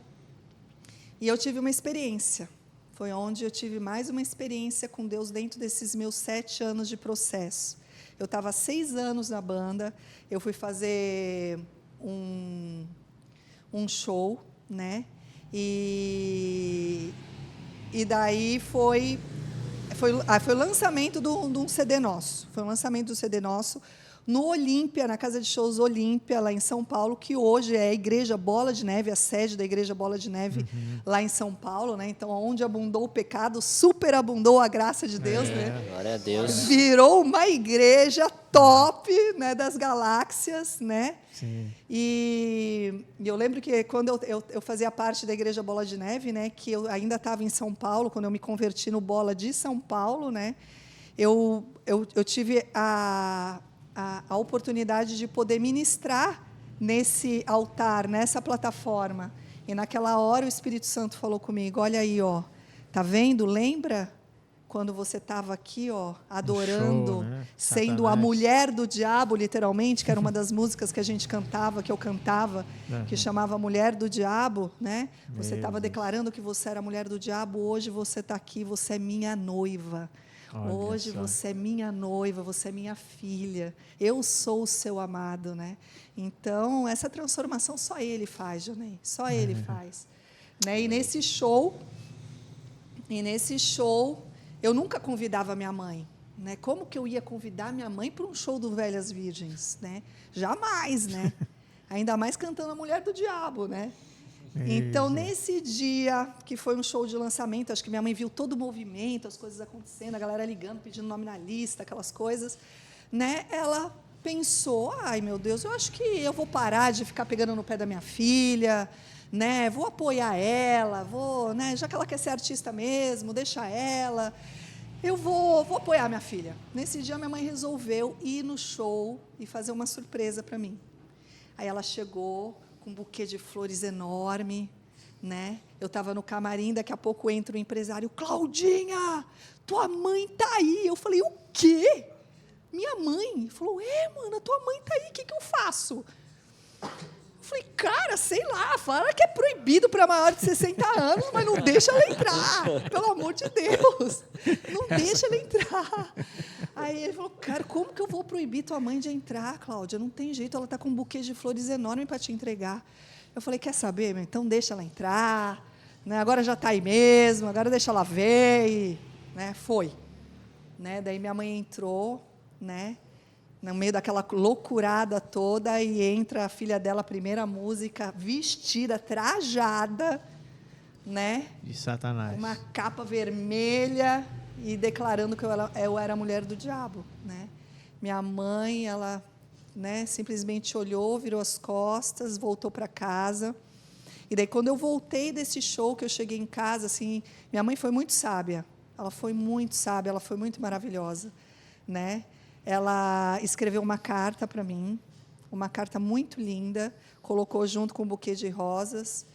e eu tive uma experiência. Foi onde eu tive mais uma experiência com Deus dentro desses meus 7 anos de processo. Eu estava há 6 anos na banda, eu fui fazer um show, né? E daí foi o lançamento de um CD nosso. Foi o lançamento do CD nosso no Olímpia, na Casa de Shows Olímpia, lá em São Paulo, que hoje é a Igreja Bola de Neve, a sede da Igreja Bola de Neve, lá em São Paulo, né? Então, onde abundou o pecado, superabundou a graça de Deus, né? Glória a Deus. Virou uma igreja top, né, das galáxias, né? Sim. E eu lembro que quando eu fazia parte da Igreja Bola de Neve, né, que eu ainda estava em São Paulo, quando eu me converti no Bola de São Paulo, né, eu tive a oportunidade de poder ministrar nesse altar, nessa plataforma. E naquela hora o Espírito Santo falou comigo, olha aí, ó, tá vendo? Lembra quando você estava aqui, ó, adorando, show, né? sendo a mulher do diabo, literalmente, que era uma das músicas que a gente cantava, que eu cantava, que chamava Mulher do Diabo, né? Você estava declarando que você era a mulher do diabo, hoje você está aqui, você é minha noiva. Olha hoje só. você é minha noiva, você é minha filha, eu sou o seu amado, né? Então, essa transformação só Ele faz, Jonei, só Ele faz. Né? E nesse show, eu nunca convidava minha mãe. Né? Como que eu ia convidar minha mãe para um show do Velhas Virgens? Né? Jamais, né? Ainda mais cantando a Mulher do Diabo, né? Então, nesse dia, que foi um show de lançamento, acho que minha mãe viu todo o movimento, as coisas acontecendo, a galera ligando, pedindo nome na lista, aquelas coisas. né, ela pensou, ai, meu Deus, eu acho que eu vou parar de ficar pegando no pé da minha filha, né, vou apoiar ela, vou, né, já que ela quer ser artista mesmo, deixa ela, eu vou apoiar minha filha. Nesse dia, minha mãe resolveu ir no show e fazer uma surpresa para mim. Aí ela chegou com um buquê de flores enorme, né? Eu estava no camarim, daqui a pouco entra o empresário, Claudinha, tua mãe tá aí. Eu falei, o quê? Minha mãe? Ele falou, mano, tua mãe tá aí, o que eu faço? Eu falei, cara, sei lá, fala que é proibido para maior de 60 anos, mas não deixa ela entrar, pelo amor de Deus, não deixa ela entrar. Aí ele falou, cara, como que eu vou proibir tua mãe de entrar, Cláudia? Não tem jeito, ela está com um buquê de flores enorme para te entregar. Eu falei, quer saber, meu? Então deixa ela entrar, né? Agora já está aí mesmo, agora deixa ela ver, e, né? Foi. Né? Daí minha mãe entrou, né? No meio daquela loucurada toda, e entra a filha dela, a primeira música, vestida, trajada, né? De Satanás. Uma capa vermelha e declarando que eu era a mulher do diabo, né? Minha mãe, ela, né, simplesmente olhou, virou as costas, voltou para casa. E daí, quando eu voltei desse show, que eu cheguei em casa, assim, minha mãe foi muito sábia. Ela foi muito sábia, ela foi muito maravilhosa, né? Ela escreveu uma carta para mim, uma carta muito linda, colocou junto com um buquê de rosas.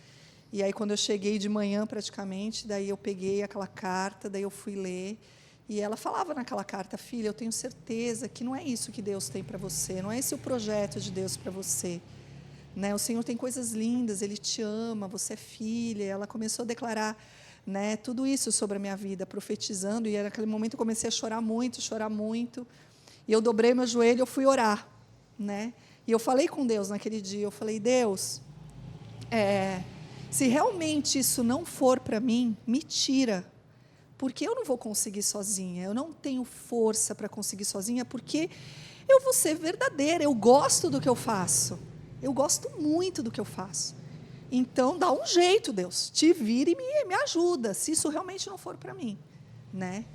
E aí, quando eu cheguei de manhã, praticamente, daí eu peguei aquela carta, daí eu fui ler, e ela falava naquela carta, filha, eu tenho certeza que não é isso que Deus tem para você, não é esse o projeto de Deus para você, né? O Senhor tem coisas lindas, Ele te ama, você é filha. Ela começou a declarar, né, tudo isso sobre a minha vida, profetizando, e naquele momento eu comecei a chorar muito, e eu dobrei meu joelho e eu fui orar, né? E eu falei com Deus naquele dia, eu falei, Deus, se realmente isso não for para mim, me tira, porque eu não vou conseguir sozinha, eu não tenho força para conseguir sozinha, porque eu vou ser verdadeira, eu gosto do que eu faço, eu gosto muito do que eu faço. Então, dá um jeito, Deus, te vira e me ajuda, se isso realmente não for para mim, né?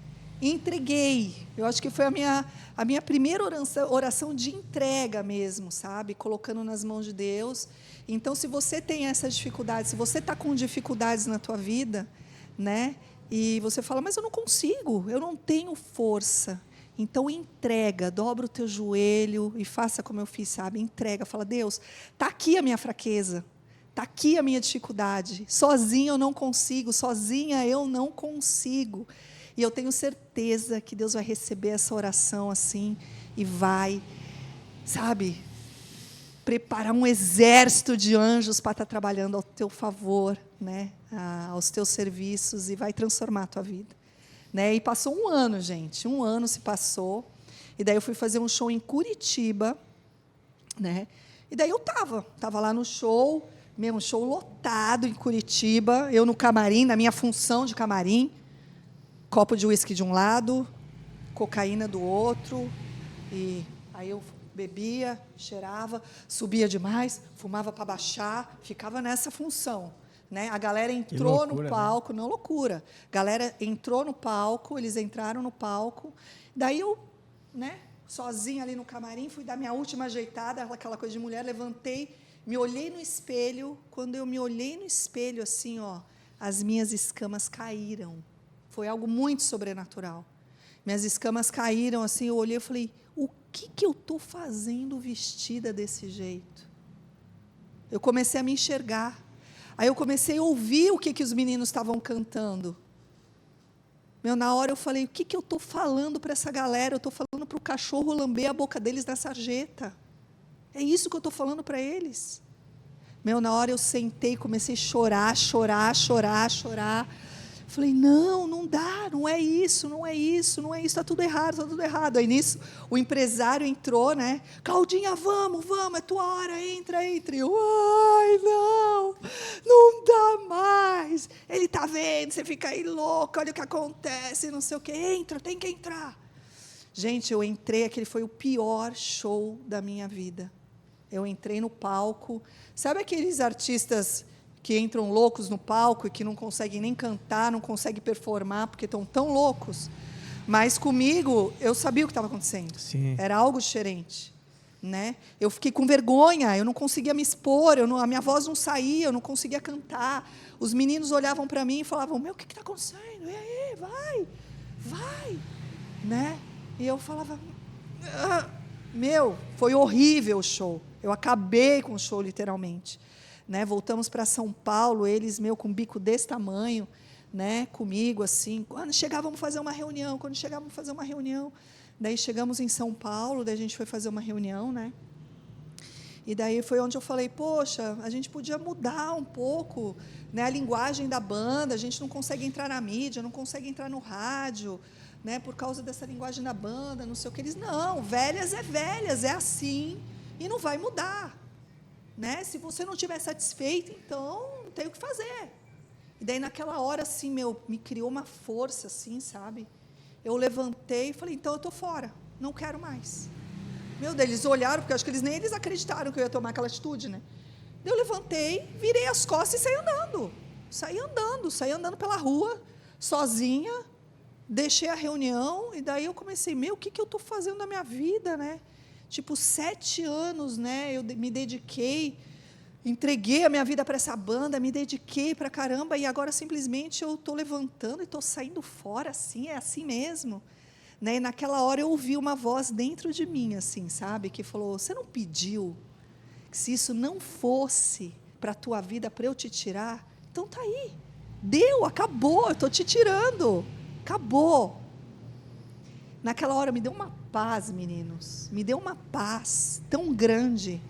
Entreguei, eu acho que foi a minha primeira oração de entrega mesmo, sabe? Colocando nas mãos de Deus. Então, se você tem essa dificuldade, se você está com dificuldades na tua vida, né? E você fala, mas eu não consigo, eu não tenho força. Então, entrega, dobra o teu joelho e faça como eu fiz, sabe? Entrega, fala, Deus, está aqui a minha fraqueza, está aqui a minha dificuldade. Sozinha eu não consigo. E eu tenho certeza que Deus vai receber essa oração assim e vai, sabe, preparar um exército de anjos para estar trabalhando ao teu favor, né, aos teus serviços, e vai transformar a tua vida, né? E passou um ano, gente, um ano se passou, e daí eu fui fazer um show em Curitiba, né? E daí eu estava lá no show, mesmo show lotado em Curitiba, eu no camarim, na minha função de camarim, copo de uísque de um lado, cocaína do outro, e aí eu bebia, cheirava, subia demais, fumava para baixar, ficava nessa função, né? A galera entrou loucura, no palco, né? Não loucura, a galera entrou no palco, eles entraram no palco, daí eu, né, sozinha ali no camarim, fui dar minha última ajeitada, aquela coisa de mulher, levantei, me olhei no espelho, quando eu me olhei no espelho, assim, ó, as minhas escamas caíram. Foi algo muito sobrenatural. Minhas escamas caíram, assim, eu olhei e falei, o que eu estou fazendo vestida desse jeito? Eu comecei a me enxergar. Aí eu comecei a ouvir o que os meninos estavam cantando. Na hora eu falei, o que eu estou falando para essa galera? Eu estou falando para o cachorro lamber a boca deles na sarjeta. É isso que eu estou falando para eles. Na hora eu sentei, comecei a chorar. Falei, não dá, não é isso, está tudo errado. Aí nisso, o empresário entrou, né? Claudinha, vamos, é tua hora, entra. E eu, ai, não dá mais. Ele está vendo, você fica aí louca, olha o que acontece, não sei o quê. Entra, tem que entrar. Gente, eu entrei, aquele foi o pior show da minha vida. Eu entrei no palco, sabe aqueles artistas que entram loucos no palco e que não conseguem nem cantar, não conseguem performar, porque estão tão loucos? Mas comigo, eu sabia o que estava acontecendo. Sim. Era algo diferente. Né? Eu fiquei com vergonha, eu não conseguia me expor, a minha voz não saía, eu não conseguia cantar. Os meninos olhavam para mim e falavam, meu, o que está acontecendo? E aí, vai. Né? E eu falava, meu, foi horrível o show. Eu acabei com o show, literalmente. Né? Voltamos para São Paulo, eles, com um bico desse tamanho, né? Comigo, assim. Quando chegávamos a fazer uma reunião, Daí chegamos em São Paulo, daí a gente foi fazer uma reunião, né? E daí foi onde eu falei, poxa, a gente podia mudar um pouco, né, a linguagem da banda, a gente não consegue entrar na mídia, não consegue entrar no rádio, né, por causa dessa linguagem da banda, não sei o que. Eles, não, velhas, é assim, e não vai mudar. Né? Se você não estiver satisfeito, então não tem o que fazer. E daí, naquela hora, assim, me criou uma força, assim, sabe? Eu levantei e falei, então eu estou fora, não quero mais. Eles olharam, porque eu acho que nem eles acreditaram que eu ia tomar aquela atitude, né? Eu levantei, virei as costas e saí andando pela rua, sozinha, deixei a reunião, e daí eu comecei, o que eu estou fazendo na minha vida, né? 7 anos, né? Eu me dediquei, entreguei a minha vida para essa banda, me dediquei para caramba, e agora simplesmente eu estou levantando e estou saindo fora, assim, é assim mesmo. Né? E naquela hora eu ouvi uma voz dentro de mim, assim, sabe? Que falou, você não pediu que se isso não fosse para a tua vida, para eu te tirar? Então tá aí, acabou, eu estou te tirando, acabou. Naquela hora me deu uma paz, meninos, me deu uma paz tão grande,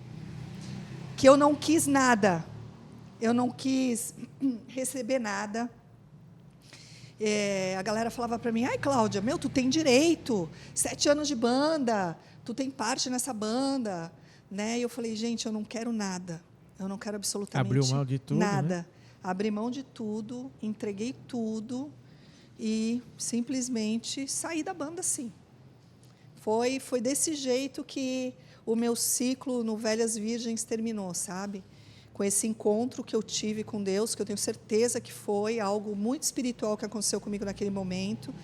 que eu não quis nada, eu não quis receber nada. A galera falava para mim, ai, Cláudia, tu tem direito, 7 anos de banda, tu tem parte nessa banda, né? E eu falei, gente, eu não quero nada, eu não quero absolutamente abriu mão de tudo, nada. Né? Abri mão de tudo, entreguei tudo e simplesmente saí da banda, sim. Foi desse jeito que o meu ciclo no Velhas Virgens terminou, sabe? Com esse encontro que eu tive com Deus, que eu tenho certeza que foi algo muito espiritual que aconteceu comigo naquele momento,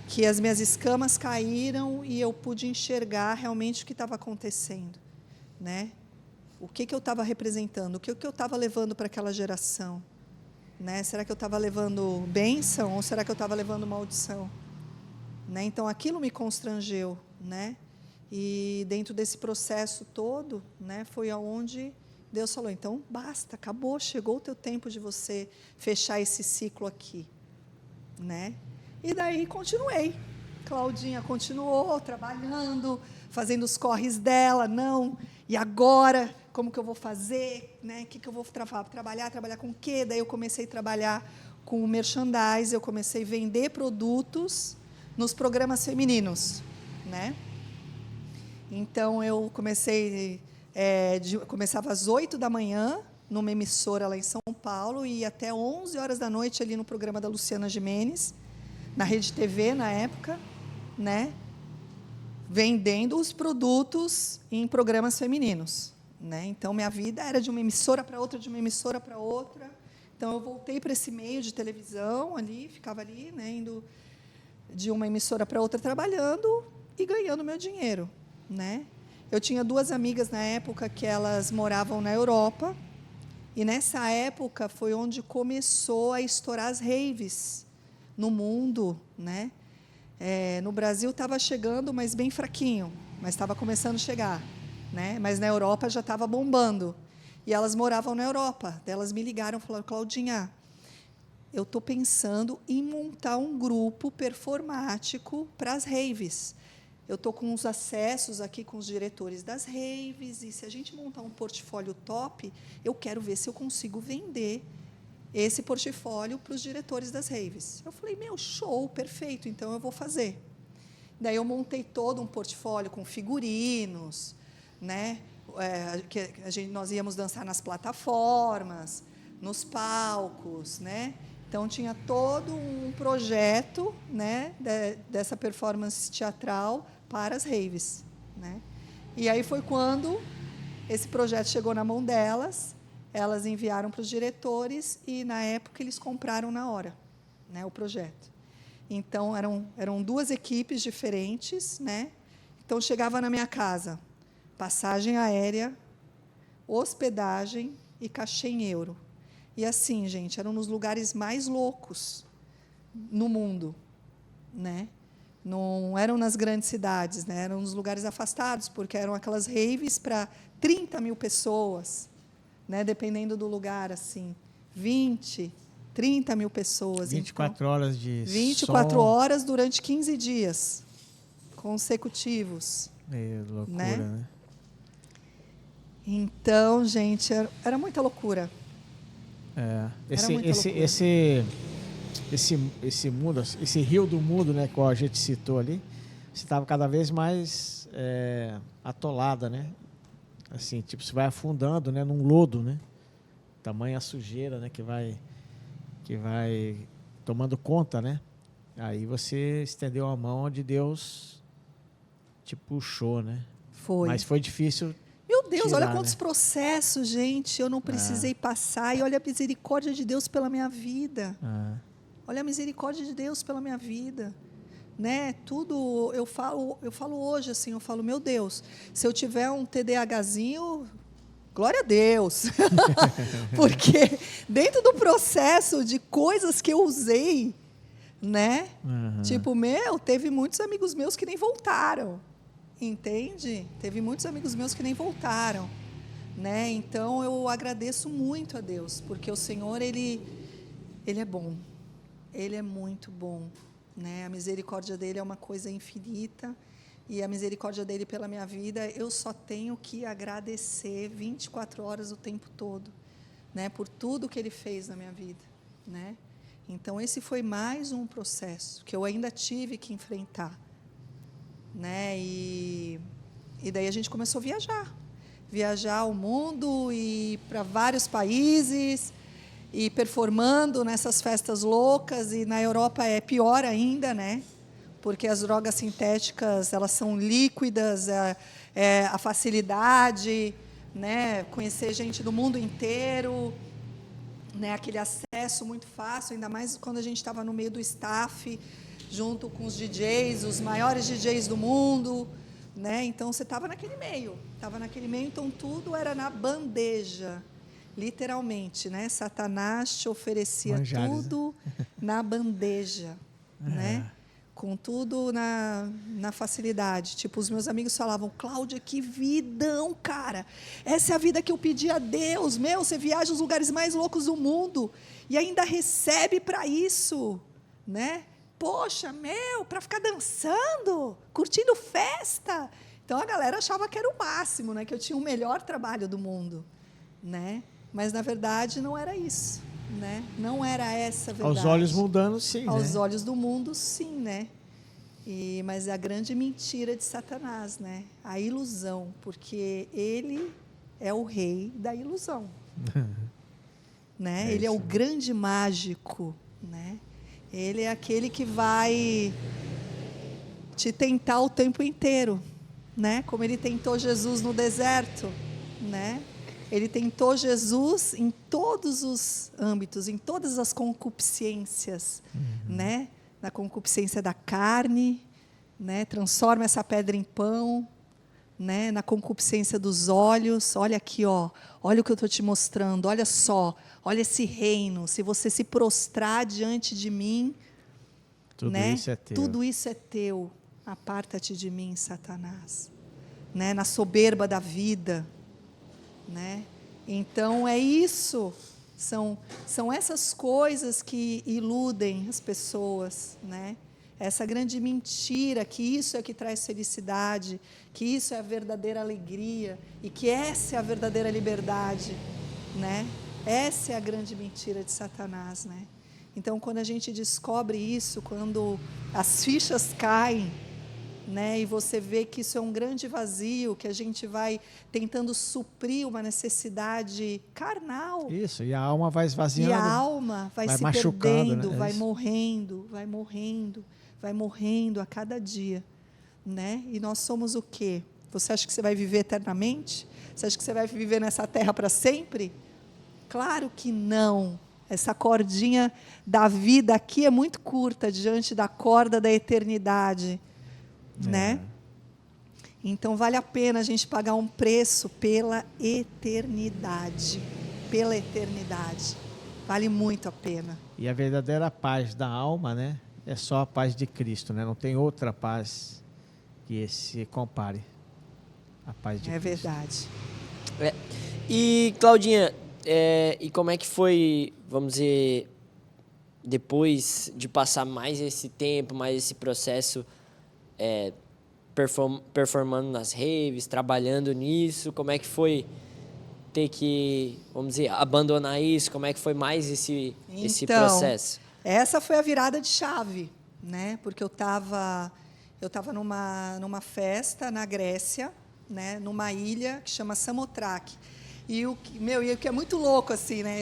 que as minhas escamas caíram e eu pude enxergar realmente o que estava acontecendo, né? O que eu estava representando, o que eu estava levando para aquela geração, né? Será que eu estava levando bênção ou será que eu estava levando maldição? Né? Então, aquilo me constrangeu, né? E dentro desse processo todo, né, foi aonde Deus falou, então basta, acabou, chegou o teu tempo de você fechar esse ciclo aqui, né? E daí continuei. Claudinha continuou trabalhando, fazendo os corres dela, não, e agora, como que eu vou fazer, né? O que eu vou trabalhar com o quê? Daí eu comecei a trabalhar com o merchandise, eu comecei a vender produtos nos programas femininos, né? Então, eu começava às 8 da manhã, numa emissora lá em São Paulo, e ia até 11 horas da noite, ali no programa da Luciana Gimenez, na Rede TV, na época, né? Vendendo os produtos em programas femininos, né? Então, minha vida era de uma emissora para outra, de uma emissora para outra. Então, eu voltei para esse meio de televisão, ali, ficava ali, né, indo de uma emissora para outra, trabalhando e ganhando meu dinheiro, né? Eu tinha 2 amigas na época que elas moravam na Europa, e nessa época foi onde começou a estourar as raves no mundo, né? No Brasil estava chegando, mas bem fraquinho, mas estava começando a chegar, né? Mas na Europa já estava bombando, e elas moravam na Europa. Daí elas me ligaram e falaram, Claudinha, eu estou pensando em montar um grupo performático para as raves. Eu estou com os acessos aqui com os diretores das raves, e se a gente montar um portfólio top, eu quero ver se eu consigo vender esse portfólio para os diretores das raves. Eu falei, show, perfeito, então eu vou fazer. Daí eu montei todo um portfólio com figurinos, né? Nós íamos dançar nas plataformas, nos palcos, né? Então, tinha todo um projeto, né, dessa performance teatral para as raves, né? E aí foi quando esse projeto chegou na mão delas, elas enviaram para os diretores e, na época, eles compraram na hora, né, o projeto. Então, eram 2 equipes diferentes, né? Então, chegava na minha casa, passagem aérea, hospedagem e cachê em euro. E assim, gente, eram nos lugares mais loucos no mundo, né? Não eram nas grandes cidades, né? Eram nos lugares afastados, porque eram aquelas raves para 30 mil pessoas, né? Dependendo do lugar, assim, 20, 30 mil pessoas. 24 horas de 24 som. horas durante 15 dias consecutivos. Loucura, Né? né? Então, gente, era muita loucura. Esse mundo, esse rio do mundo, né, que a gente citou ali, você estava cada vez mais atolada, né? Assim, tipo, você vai afundando, né, num lodo, né? Tamanha sujeira, né, que vai tomando conta, né? Aí você estendeu a mão onde Deus te puxou, né? Foi. Mas foi difícil. Meu Deus, tirar, olha quantos né? processos, gente, eu não precisei passar. E olha a misericórdia de Deus pela minha vida. Olha a misericórdia de Deus pela minha vida. Né? Tudo, eu falo hoje assim, eu falo, meu Deus, se eu tiver um TDAHzinho, glória a Deus. Porque dentro do processo de coisas que eu usei, né? Tipo, teve muitos amigos meus que nem voltaram. Entende? Teve muitos amigos meus que nem voltaram, né? Então eu agradeço muito a Deus, porque o Senhor ele é bom, ele é muito bom, né? A misericórdia dele é uma coisa infinita e a misericórdia dele pela minha vida eu só tenho que agradecer 24 horas o tempo todo, né? Por tudo que ele fez na minha vida, né? Então esse foi mais um processo que eu ainda tive que enfrentar. Né? E daí a gente começou a viajar o mundo e para vários países e performando nessas festas loucas. E na Europa é pior ainda, né? Porque as drogas sintéticas elas são líquidas, a facilidade, né? Conhecer gente do mundo inteiro, né? Aquele acesso muito fácil, ainda mais quando a gente estava no meio do staff, junto com os DJs, os maiores DJs do mundo, né? Então você estava naquele meio, então tudo era na bandeja, literalmente, né? Satanás te oferecia tudo na bandeja, né? Com tudo na facilidade. Tipo, os meus amigos falavam, Cláudia, que vidão, cara. Essa é a vida que eu pedi a Deus. Meu, você viaja os lugares mais loucos do mundo e ainda recebe para isso, né? Poxa, para ficar dançando, curtindo festa. Então, a galera achava que era o máximo, né? Que eu tinha o melhor trabalho do mundo, né? Mas, na verdade, não era isso, né? Não era essa a verdade. Aos olhos mundanos, sim, Aos olhos do mundo, sim, né? Mas é a grande mentira de Satanás, né? A ilusão, porque ele é o rei da ilusão. Né? Ele é o grande mágico, né? Ele é aquele que vai te tentar o tempo inteiro, né? Como ele tentou Jesus no deserto, né? Ele tentou Jesus em todos os âmbitos, em todas as concupiscências, né? Na concupiscência da carne, né? Transforma essa pedra em pão, né? Na concupiscência dos olhos. Olha aqui, ó. Olha o que eu estou te mostrando. Olha só. Olha esse reino. Se você se prostrar diante de mim, tudo, né? Isso é teu. Tudo isso é teu. Aparta-te de mim, Satanás. Né? Na soberba da vida, né? Então é isso. São essas coisas que iludem as pessoas, né? Essa grande mentira, que isso é que traz felicidade, que isso é a verdadeira alegria e que essa é a verdadeira liberdade, né? Essa é a grande mentira de Satanás, né? Então, quando a gente descobre isso, quando as fichas caem, né, e você vê que isso é um grande vazio, que a gente vai tentando suprir uma necessidade carnal. Isso, e a alma vai esvaziando. E a alma vai se perdendo, né? vai morrendo a cada dia, né? E nós somos o quê? Você acha que você vai viver eternamente? Você acha que você vai viver nessa terra para sempre? Claro que não. Essa cordinha da vida aqui é muito curta diante da corda da eternidade, né? Então, vale a pena a gente pagar um preço pela eternidade. Pela eternidade. Vale muito a pena. E a verdadeira paz da alma, né? É só a paz de Cristo, né? Não tem outra paz que se compare à paz de Cristo. Verdade. E, Claudinha, e como é que foi, vamos dizer, depois de passar mais esse tempo, mais esse processo, performando nas raves, trabalhando nisso, como é que foi ter que, vamos dizer, abandonar isso? Como é que foi mais esse processo? Essa foi a virada de chave, né? Porque eu estava numa festa na Grécia, né? Numa ilha que chama Samothraki. E o que é muito louco, assim, né?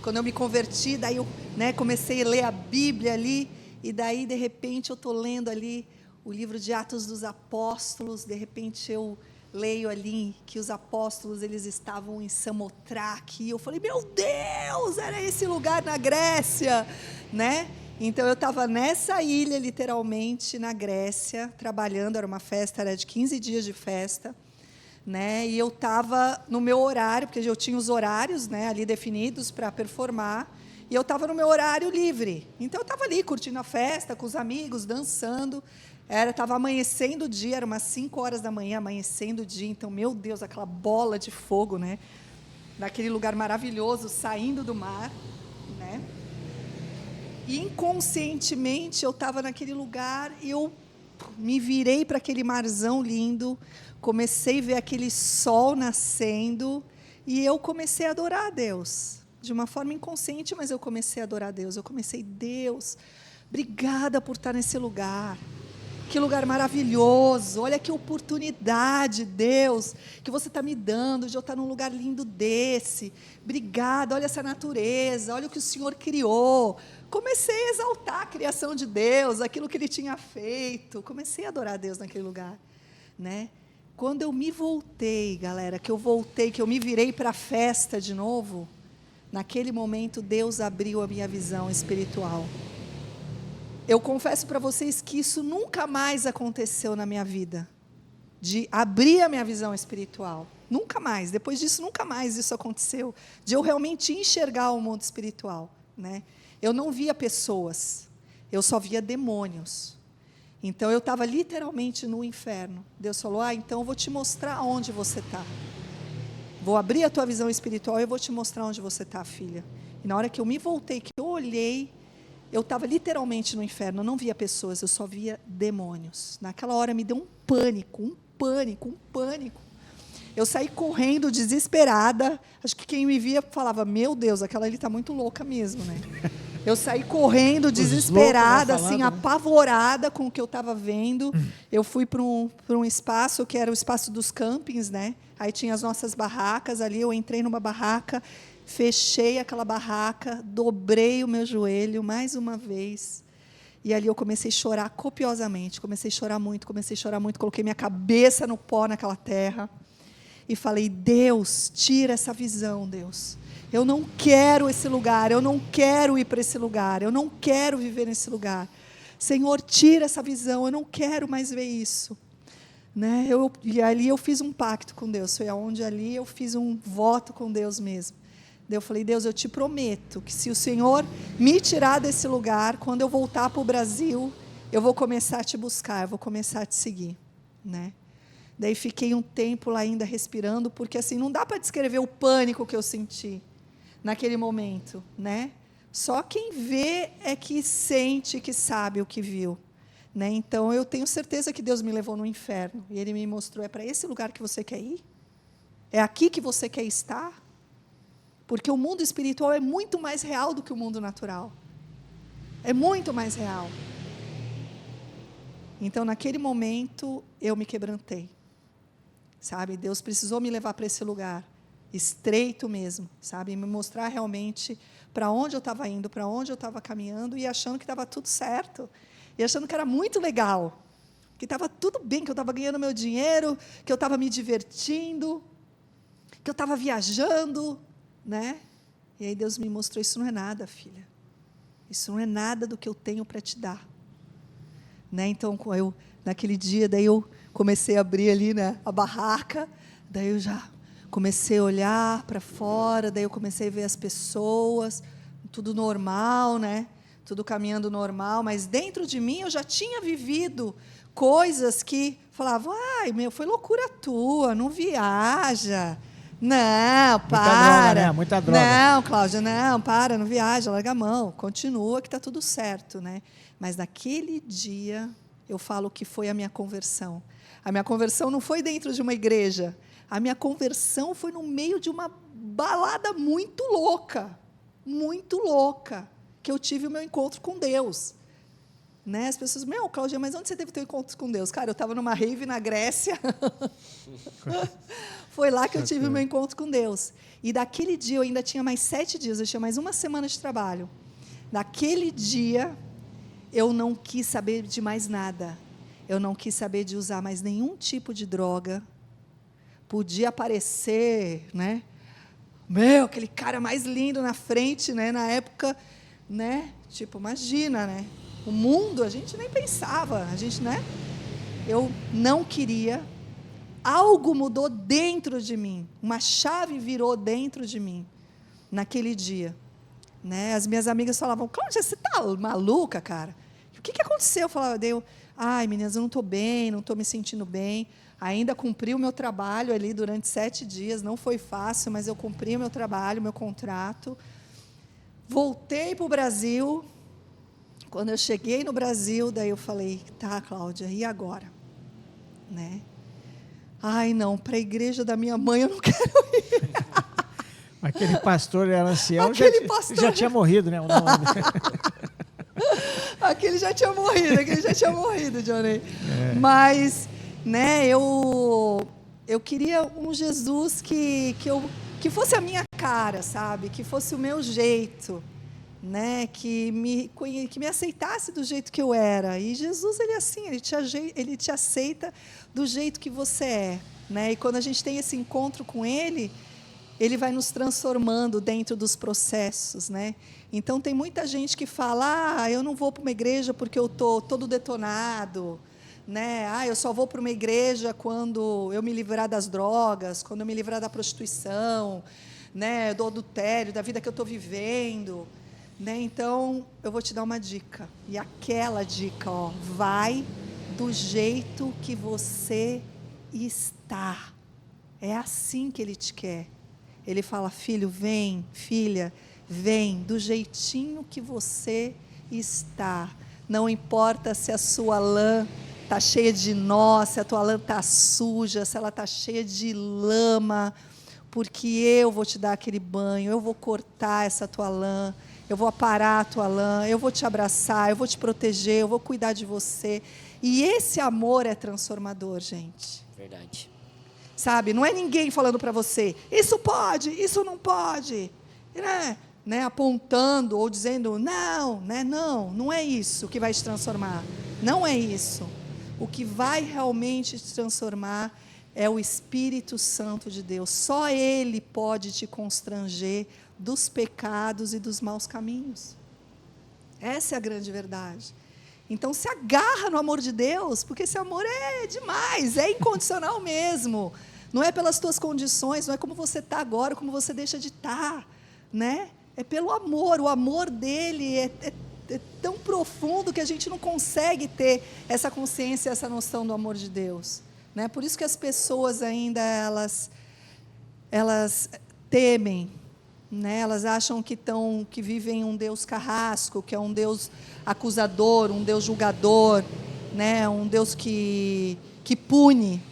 Quando eu me converti, daí eu, né, comecei a ler a Bíblia ali, e daí, de repente, eu estou lendo ali o livro de Atos dos Apóstolos, de repente eu leio ali que os apóstolos eles estavam em Samothraki, e eu falei, meu Deus, era esse lugar na Grécia, né? Então eu estava nessa ilha, literalmente, na Grécia, trabalhando, era uma festa, era de 15 dias de festa, né? E eu estava no meu horário, porque eu tinha os horários, né, ali definidos para performar, e eu estava no meu horário livre. Então eu estava ali curtindo a festa com os amigos, dançando. Estava amanhecendo o dia, era umas 5 horas da manhã, amanhecendo o dia. Então, meu Deus, aquela bola de fogo, né? Naquele lugar maravilhoso, saindo do mar, né? E inconscientemente eu estava naquele lugar e eu me virei para aquele marzão lindo, comecei a ver aquele sol nascendo e eu comecei a adorar a Deus. De uma forma inconsciente, mas eu comecei a adorar a Deus. Eu comecei, Deus, obrigada por estar nesse lugar. Que lugar maravilhoso, olha que oportunidade, Deus, que você está me dando de eu estar num lugar lindo desse. Obrigada, olha essa natureza, olha o que o Senhor criou. Comecei a exaltar a criação de Deus, aquilo que Ele tinha feito. Comecei a adorar a Deus naquele lugar, né? Quando eu me voltei, galera, que eu me virei para a festa de novo, naquele momento Deus abriu a minha visão espiritual. Eu confesso para vocês que isso nunca mais aconteceu na minha vida, de abrir a minha visão espiritual. Nunca mais. Depois disso, nunca mais isso aconteceu, de eu realmente enxergar o mundo espiritual, né? Eu não via pessoas, eu só via demônios. Então, eu estava literalmente no inferno. Deus falou, então eu vou te mostrar onde você está. Vou abrir a tua visão espiritual e eu vou te mostrar onde você está, filha. E na hora que eu me voltei, que eu olhei, eu estava literalmente no inferno, eu não via pessoas, eu só via demônios. Naquela hora me deu um pânico. Eu saí correndo, desesperada. Acho que quem me via falava, meu Deus, aquela ali está muito louca mesmo, né? Eu saí correndo, desesperada, assim, apavorada com o que eu estava vendo. Eu fui para um espaço que era o espaço dos campings, né? Aí tinha as nossas barracas ali, eu entrei numa barraca, fechei aquela barraca, dobrei o meu joelho mais uma vez, e ali eu comecei a chorar copiosamente, comecei a chorar muito, coloquei minha cabeça no pó naquela terra, e falei, Deus, tira essa visão, Deus, eu não quero esse lugar, eu não quero ir para esse lugar, eu não quero viver nesse lugar, Senhor, tira essa visão, eu não quero mais ver isso, né? E ali eu fiz um pacto com Deus, foi aonde ali eu fiz um voto com Deus mesmo. Eu falei, Deus, eu te prometo que se o Senhor me tirar desse lugar, quando eu voltar para o Brasil, eu vou começar a te buscar, eu vou começar a te seguir, né? Daí fiquei um tempo lá ainda respirando, porque assim, não dá para descrever o pânico que eu senti naquele momento, né? Só quem vê é que sente, que sabe o que viu, né? Então, eu tenho certeza que Deus me levou no inferno, e Ele me mostrou, é para esse lugar que você quer ir? É aqui que você quer estar? Porque o mundo espiritual é muito mais real do que o mundo natural. É muito mais real. Então, naquele momento, eu me quebrantei. Sabe? Deus precisou me levar para esse lugar, estreito mesmo, sabe? E me mostrar realmente para onde eu estava indo, para onde eu estava caminhando, e achando que estava tudo certo. E achando que era muito legal. Que estava tudo bem, que eu estava ganhando meu dinheiro, que eu estava me divertindo, que eu estava viajando, né? E aí Deus me mostrou, isso não é nada, filha. Isso não é nada do que eu tenho para te dar. Né? Então, naquele dia, daí eu comecei a abrir ali, né, a barraca, daí eu já comecei a olhar para fora, daí eu comecei a ver as pessoas, tudo normal, né? Tudo caminhando normal, mas dentro de mim eu já tinha vivido coisas que falavam, ai, meu, foi loucura tua, não viaja. Não, para. Muita droga, né? Não, Cláudia, não, para, não viaja, larga a mão, continua que está tudo certo, né? Mas naquele dia, eu falo que foi a minha conversão. A minha conversão não foi dentro de uma igreja, a minha conversão foi no meio de uma balada muito louca, que eu tive o meu encontro com Deus. Né? As pessoas, Cláudia, mas onde você teve o teu encontro com Deus? Cara, eu estava numa rave na Grécia. Foi lá que eu tive o meu encontro com Deus. E daquele dia, eu ainda tinha mais 7 dias, eu tinha mais uma semana de trabalho. Naquele dia, eu não quis saber de mais nada. Eu não quis saber de usar mais nenhum tipo de droga. Podia aparecer, né? Aquele cara mais lindo na frente, né? Na época, né? Tipo, imagina, né? O mundo, a gente nem pensava, a gente, né? Eu não queria. Algo mudou dentro de mim. Uma chave virou dentro de mim naquele dia. Né? As minhas amigas falavam, Cláudia, você está maluca, cara? O que aconteceu? Eu falava, ai, meninas, eu não estou bem, não estou me sentindo bem. Ainda cumpri o meu trabalho ali durante 7 dias, não foi fácil, mas eu cumpri o meu trabalho, o meu contrato. Voltei para o Brasil. Quando eu cheguei no Brasil, daí eu falei, tá, Cláudia, e agora? Né? Ai, não, para a igreja da minha mãe eu não quero ir. Aquele pastor era ancião, já tinha morrido, né? Aquele já tinha morrido, Johnny. Mas, né, eu queria um Jesus que fosse a minha cara, sabe? Que fosse o meu jeito, né? Que me aceitasse do jeito que eu era. E Jesus, ele é assim, ele te aceita do jeito que você é, né? E quando a gente tem esse encontro com ele vai nos transformando dentro dos processos, né? Então, tem muita gente que fala, eu não vou para uma igreja porque eu estou todo detonado, né? Eu só vou para uma igreja quando eu me livrar das drogas, quando eu me livrar da prostituição, né? Do adultério, da vida que eu estou vivendo, né? Então, eu vou te dar uma dica, e aquela dica, vai do jeito que você está, é assim que Ele te quer. Ele fala, filho, vem, filha, vem, do jeitinho que você está. Não importa se a sua lã está cheia de nó, se a tua lã está suja, se ela está cheia de lama, porque eu vou te dar aquele banho, eu vou cortar essa tua lã, eu vou aparar a tua lã, eu vou te abraçar, eu vou te proteger, eu vou cuidar de você. E esse amor é transformador, gente. Verdade. Sabe, não é ninguém falando para você, isso pode, isso não pode, né? Apontando ou dizendo, não, né? Não é isso que vai te transformar, não é isso. O que vai realmente te transformar é o Espírito Santo de Deus, só Ele pode te constranger dos pecados e dos maus caminhos. Essa é a grande verdade. Então, se agarra no amor de Deus, porque esse amor é demais, é incondicional mesmo. Não é pelas tuas condições, não é como você está agora, como você deixa de estar, né? É pelo amor, o amor dele é tão profundo que a gente não consegue ter essa consciência, essa noção do amor de Deus, né? Por isso que as pessoas ainda, elas temem, né? Elas acham que vivem um Deus carrasco, que é um Deus acusador, um Deus julgador, né? Um Deus que pune,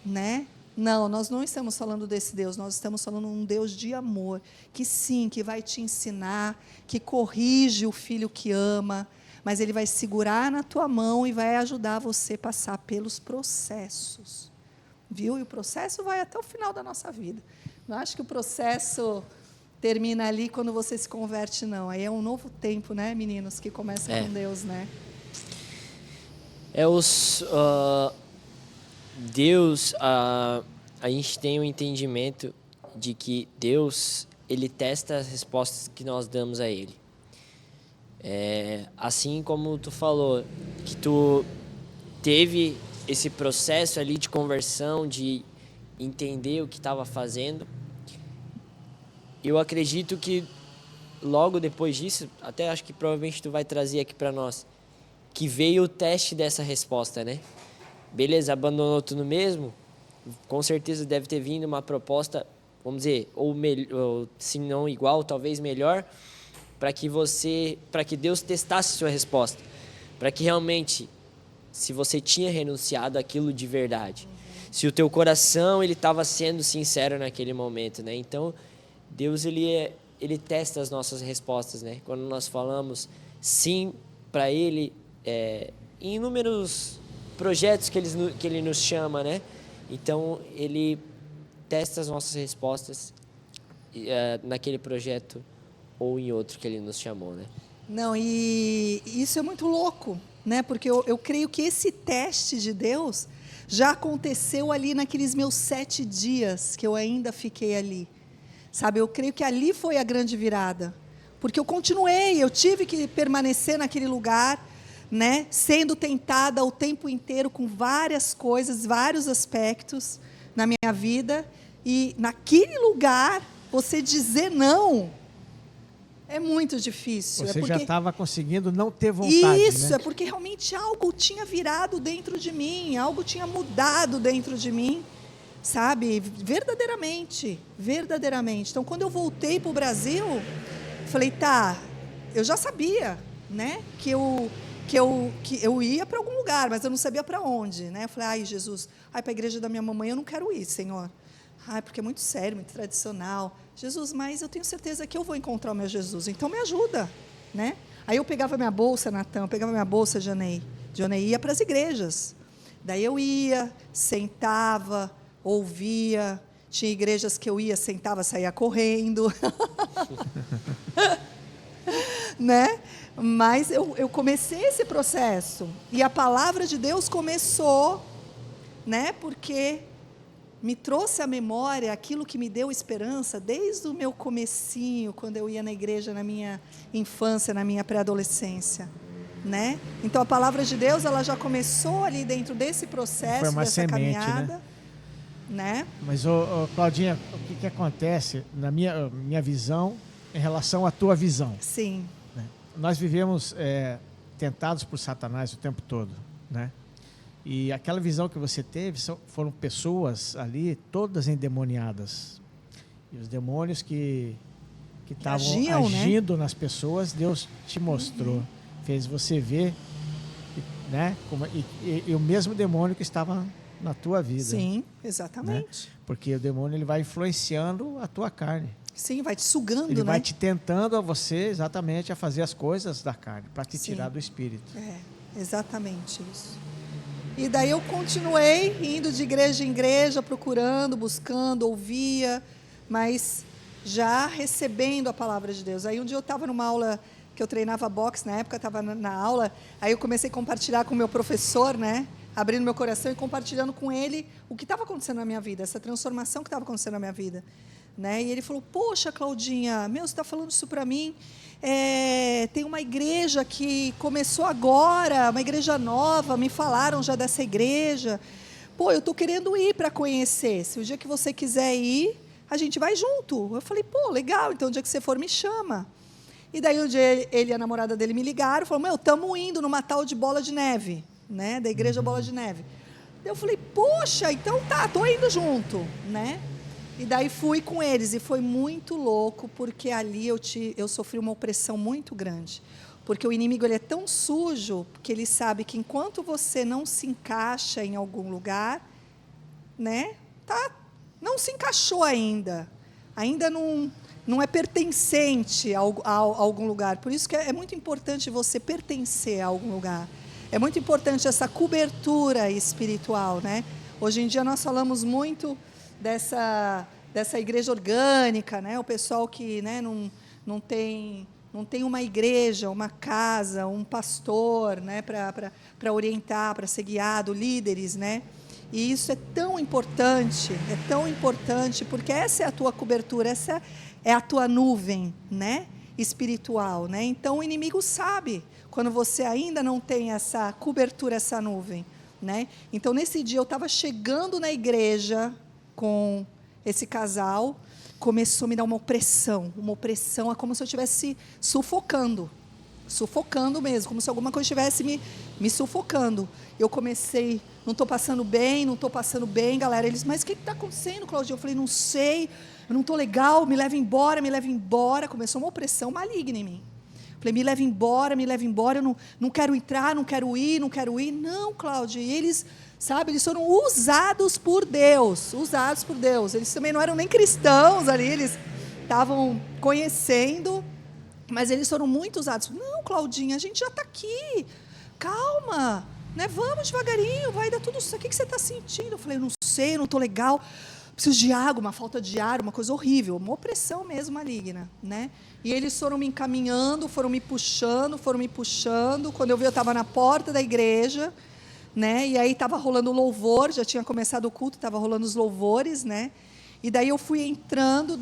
né? Não, nós não estamos falando desse Deus, nós estamos falando de um Deus de amor, que sim, que vai te ensinar, que corrige o filho que ama, mas Ele vai segurar na tua mão e vai ajudar você a passar pelos processos, viu? E o processo vai até o final da nossa vida. Não acho que o processo termina ali quando você se converte, não. Aí é um novo tempo, né, meninos, que começa com Deus, né? Deus, a gente tem um entendimento de que Deus, ele testa as respostas que nós damos a ele. Assim como tu falou, que tu teve esse processo ali de conversão, de entender o que estava fazendo, eu acredito que logo depois disso, até acho que provavelmente tu vai trazer aqui para nós, que veio o teste dessa resposta, né? Beleza, abandonou tudo mesmo? Com certeza deve ter vindo uma proposta, vamos dizer, ou se não igual, talvez melhor, para que Deus testasse sua resposta, para que realmente, se você tinha renunciado àquilo de verdade, se o teu coração ele estava sendo sincero naquele momento, né? Então, Deus ele testa as nossas respostas, né? Quando nós falamos sim para Ele, em inúmeros projetos que Ele nos chama, né? Então, Ele testa as nossas respostas naquele projeto ou em outro que Ele nos chamou, né? Não, e isso é muito louco, né? Porque eu creio que esse teste de Deus já aconteceu ali naqueles meus 7 dias que eu ainda fiquei ali. Sabe, eu creio que ali foi a grande virada. Porque eu tive que permanecer naquele lugar, né? Sendo tentada o tempo inteiro com várias coisas, vários aspectos na minha vida. E naquele lugar, você dizer não é muito difícil. Você já estava conseguindo não ter vontade, isso, né? é porque realmente algo tinha virado dentro de mim, algo tinha mudado dentro de mim, sabe? Verdadeiramente. Então, quando eu voltei para o Brasil, falei, tá, eu já sabia, né, que eu ia para algum lugar, mas eu não sabia para onde, né? Eu falei, ai, Jesus, para a igreja da minha mamãe eu não quero ir, Senhor. Ai, porque é muito sério, muito tradicional. Jesus, mas eu tenho certeza que eu vou encontrar o meu Jesus, então me ajuda, né? Aí eu pegava minha bolsa, Natan, eu pegava minha bolsa, Janei, ia para as igrejas. Daí eu ia, sentava, ouvia, tinha igrejas que eu ia, sentava, saía correndo, né? Mas eu comecei esse processo, e a palavra de Deus começou, né? Porque me trouxe à memória aquilo que me deu esperança desde o meu comecinho, quando eu ia na igreja na minha infância, na minha pré-adolescência, né? Então a palavra de Deus, ela já começou ali dentro desse processo, dessa semente, caminhada, né? Mas, Claudinha, o que acontece na minha visão em relação à tua visão? Sim. Né? Nós vivemos tentados por Satanás o tempo todo, né? E aquela visão que você teve foram pessoas ali todas endemoniadas. E os demônios que estavam agindo, né, nas pessoas, Deus te mostrou, fez você ver, né? E o mesmo demônio que estava na tua vida. Sim, exatamente. Né? Porque o demônio ele vai influenciando a tua carne. Sim, vai te sugando, ele né? vai te tentando a você exatamente a fazer as coisas da carne, para te tirar do espírito. Exatamente isso. E daí eu continuei indo de igreja em igreja, procurando, buscando, ouvia, mas já recebendo a palavra de Deus. Aí um dia eu estava numa aula que eu treinava boxe, na época estava na aula, aí eu comecei a compartilhar com o meu professor, né? Abrindo meu coração e compartilhando com ele o que estava acontecendo na minha vida, essa transformação que estava acontecendo na minha vida. Né? E ele falou, poxa, Claudinha, você está falando isso para mim? Tem uma igreja que começou agora, uma igreja nova, me falaram já dessa igreja. Pô, eu estou querendo ir para conhecer. Se o dia que você quiser ir, a gente vai junto. Eu falei, pô, legal, então o dia que você for, me chama. E daí um dia ele e a namorada dele me ligaram, falaram, estamos indo numa tal de Bola de Neve, né? Da igreja Bola de Neve. Eu falei, poxa, então tá, estou indo junto, né? E daí fui com eles, e foi muito louco, porque ali eu sofri uma opressão muito grande. Porque o inimigo ele é tão sujo, que ele sabe que enquanto você não se encaixa em algum lugar, né, não se encaixou ainda não é pertencente a algum lugar. Por isso que é muito importante você pertencer a algum lugar. É muito importante essa cobertura espiritual, né? Hoje em dia nós falamos muito dessa igreja orgânica, né? O pessoal que, né, não tem uma igreja, uma casa, um pastor, né, para orientar, para ser guiado, líderes, né? E isso é tão importante, porque essa é a tua cobertura, essa é a tua nuvem, né, espiritual, né? Então o inimigo sabe quando você ainda não tem essa cobertura, essa nuvem, né? Então nesse dia eu estava chegando na igreja com esse casal, começou a me dar uma opressão, é como se eu estivesse sufocando mesmo, como se alguma coisa estivesse me sufocando. Eu comecei, não estou passando bem, galera. Eles, mas o que está acontecendo, Claudinha? Eu falei, não sei, eu não estou legal, me leva embora. Começou uma opressão maligna em mim. Falei, me leva embora, eu não quero entrar, não quero ir. Não, Cláudia, e eles, sabe, eles foram usados por Deus. Eles também não eram nem cristãos ali, eles estavam conhecendo, mas eles foram muito usados. Não, Claudinha, a gente já está aqui, calma, né? Vamos devagarinho, vai dar tudo certo. O que você está sentindo? Eu falei, não sei, não estou legal, preciso de água, uma falta de ar, uma coisa horrível, uma opressão mesmo maligna, né? E eles foram me encaminhando, foram me puxando. Quando eu vi, eu estava na porta da igreja, né? E aí estava rolando o louvor, já tinha começado o culto, estava rolando os louvores, né? E daí eu fui entrando,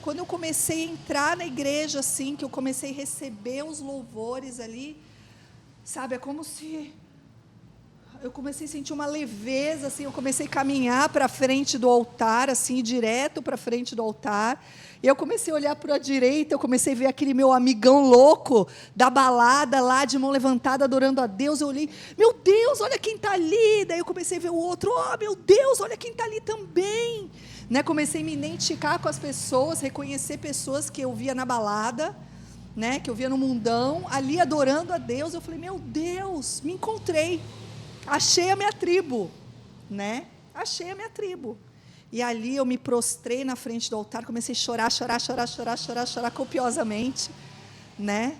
quando eu comecei a entrar na igreja, assim, que eu comecei a receber os louvores ali, sabe, é como se eu comecei a sentir uma leveza, assim, eu comecei a caminhar para frente do altar, assim, direto para frente do altar, e eu comecei a olhar para a direita, eu comecei a ver aquele meu amigão louco da balada lá, de mão levantada, adorando a Deus. Eu olhei, meu Deus, olha quem está ali. Daí eu comecei a ver o outro, oh, meu Deus, olha quem está ali também, né? Comecei a me identificar com as pessoas, reconhecer pessoas que eu via na balada, né? Que eu via no mundão, ali adorando a Deus. Eu falei, meu Deus, me encontrei, achei a minha tribo, né? Achei a minha tribo. E ali eu me prostrei na frente do altar, comecei a chorar copiosamente, né?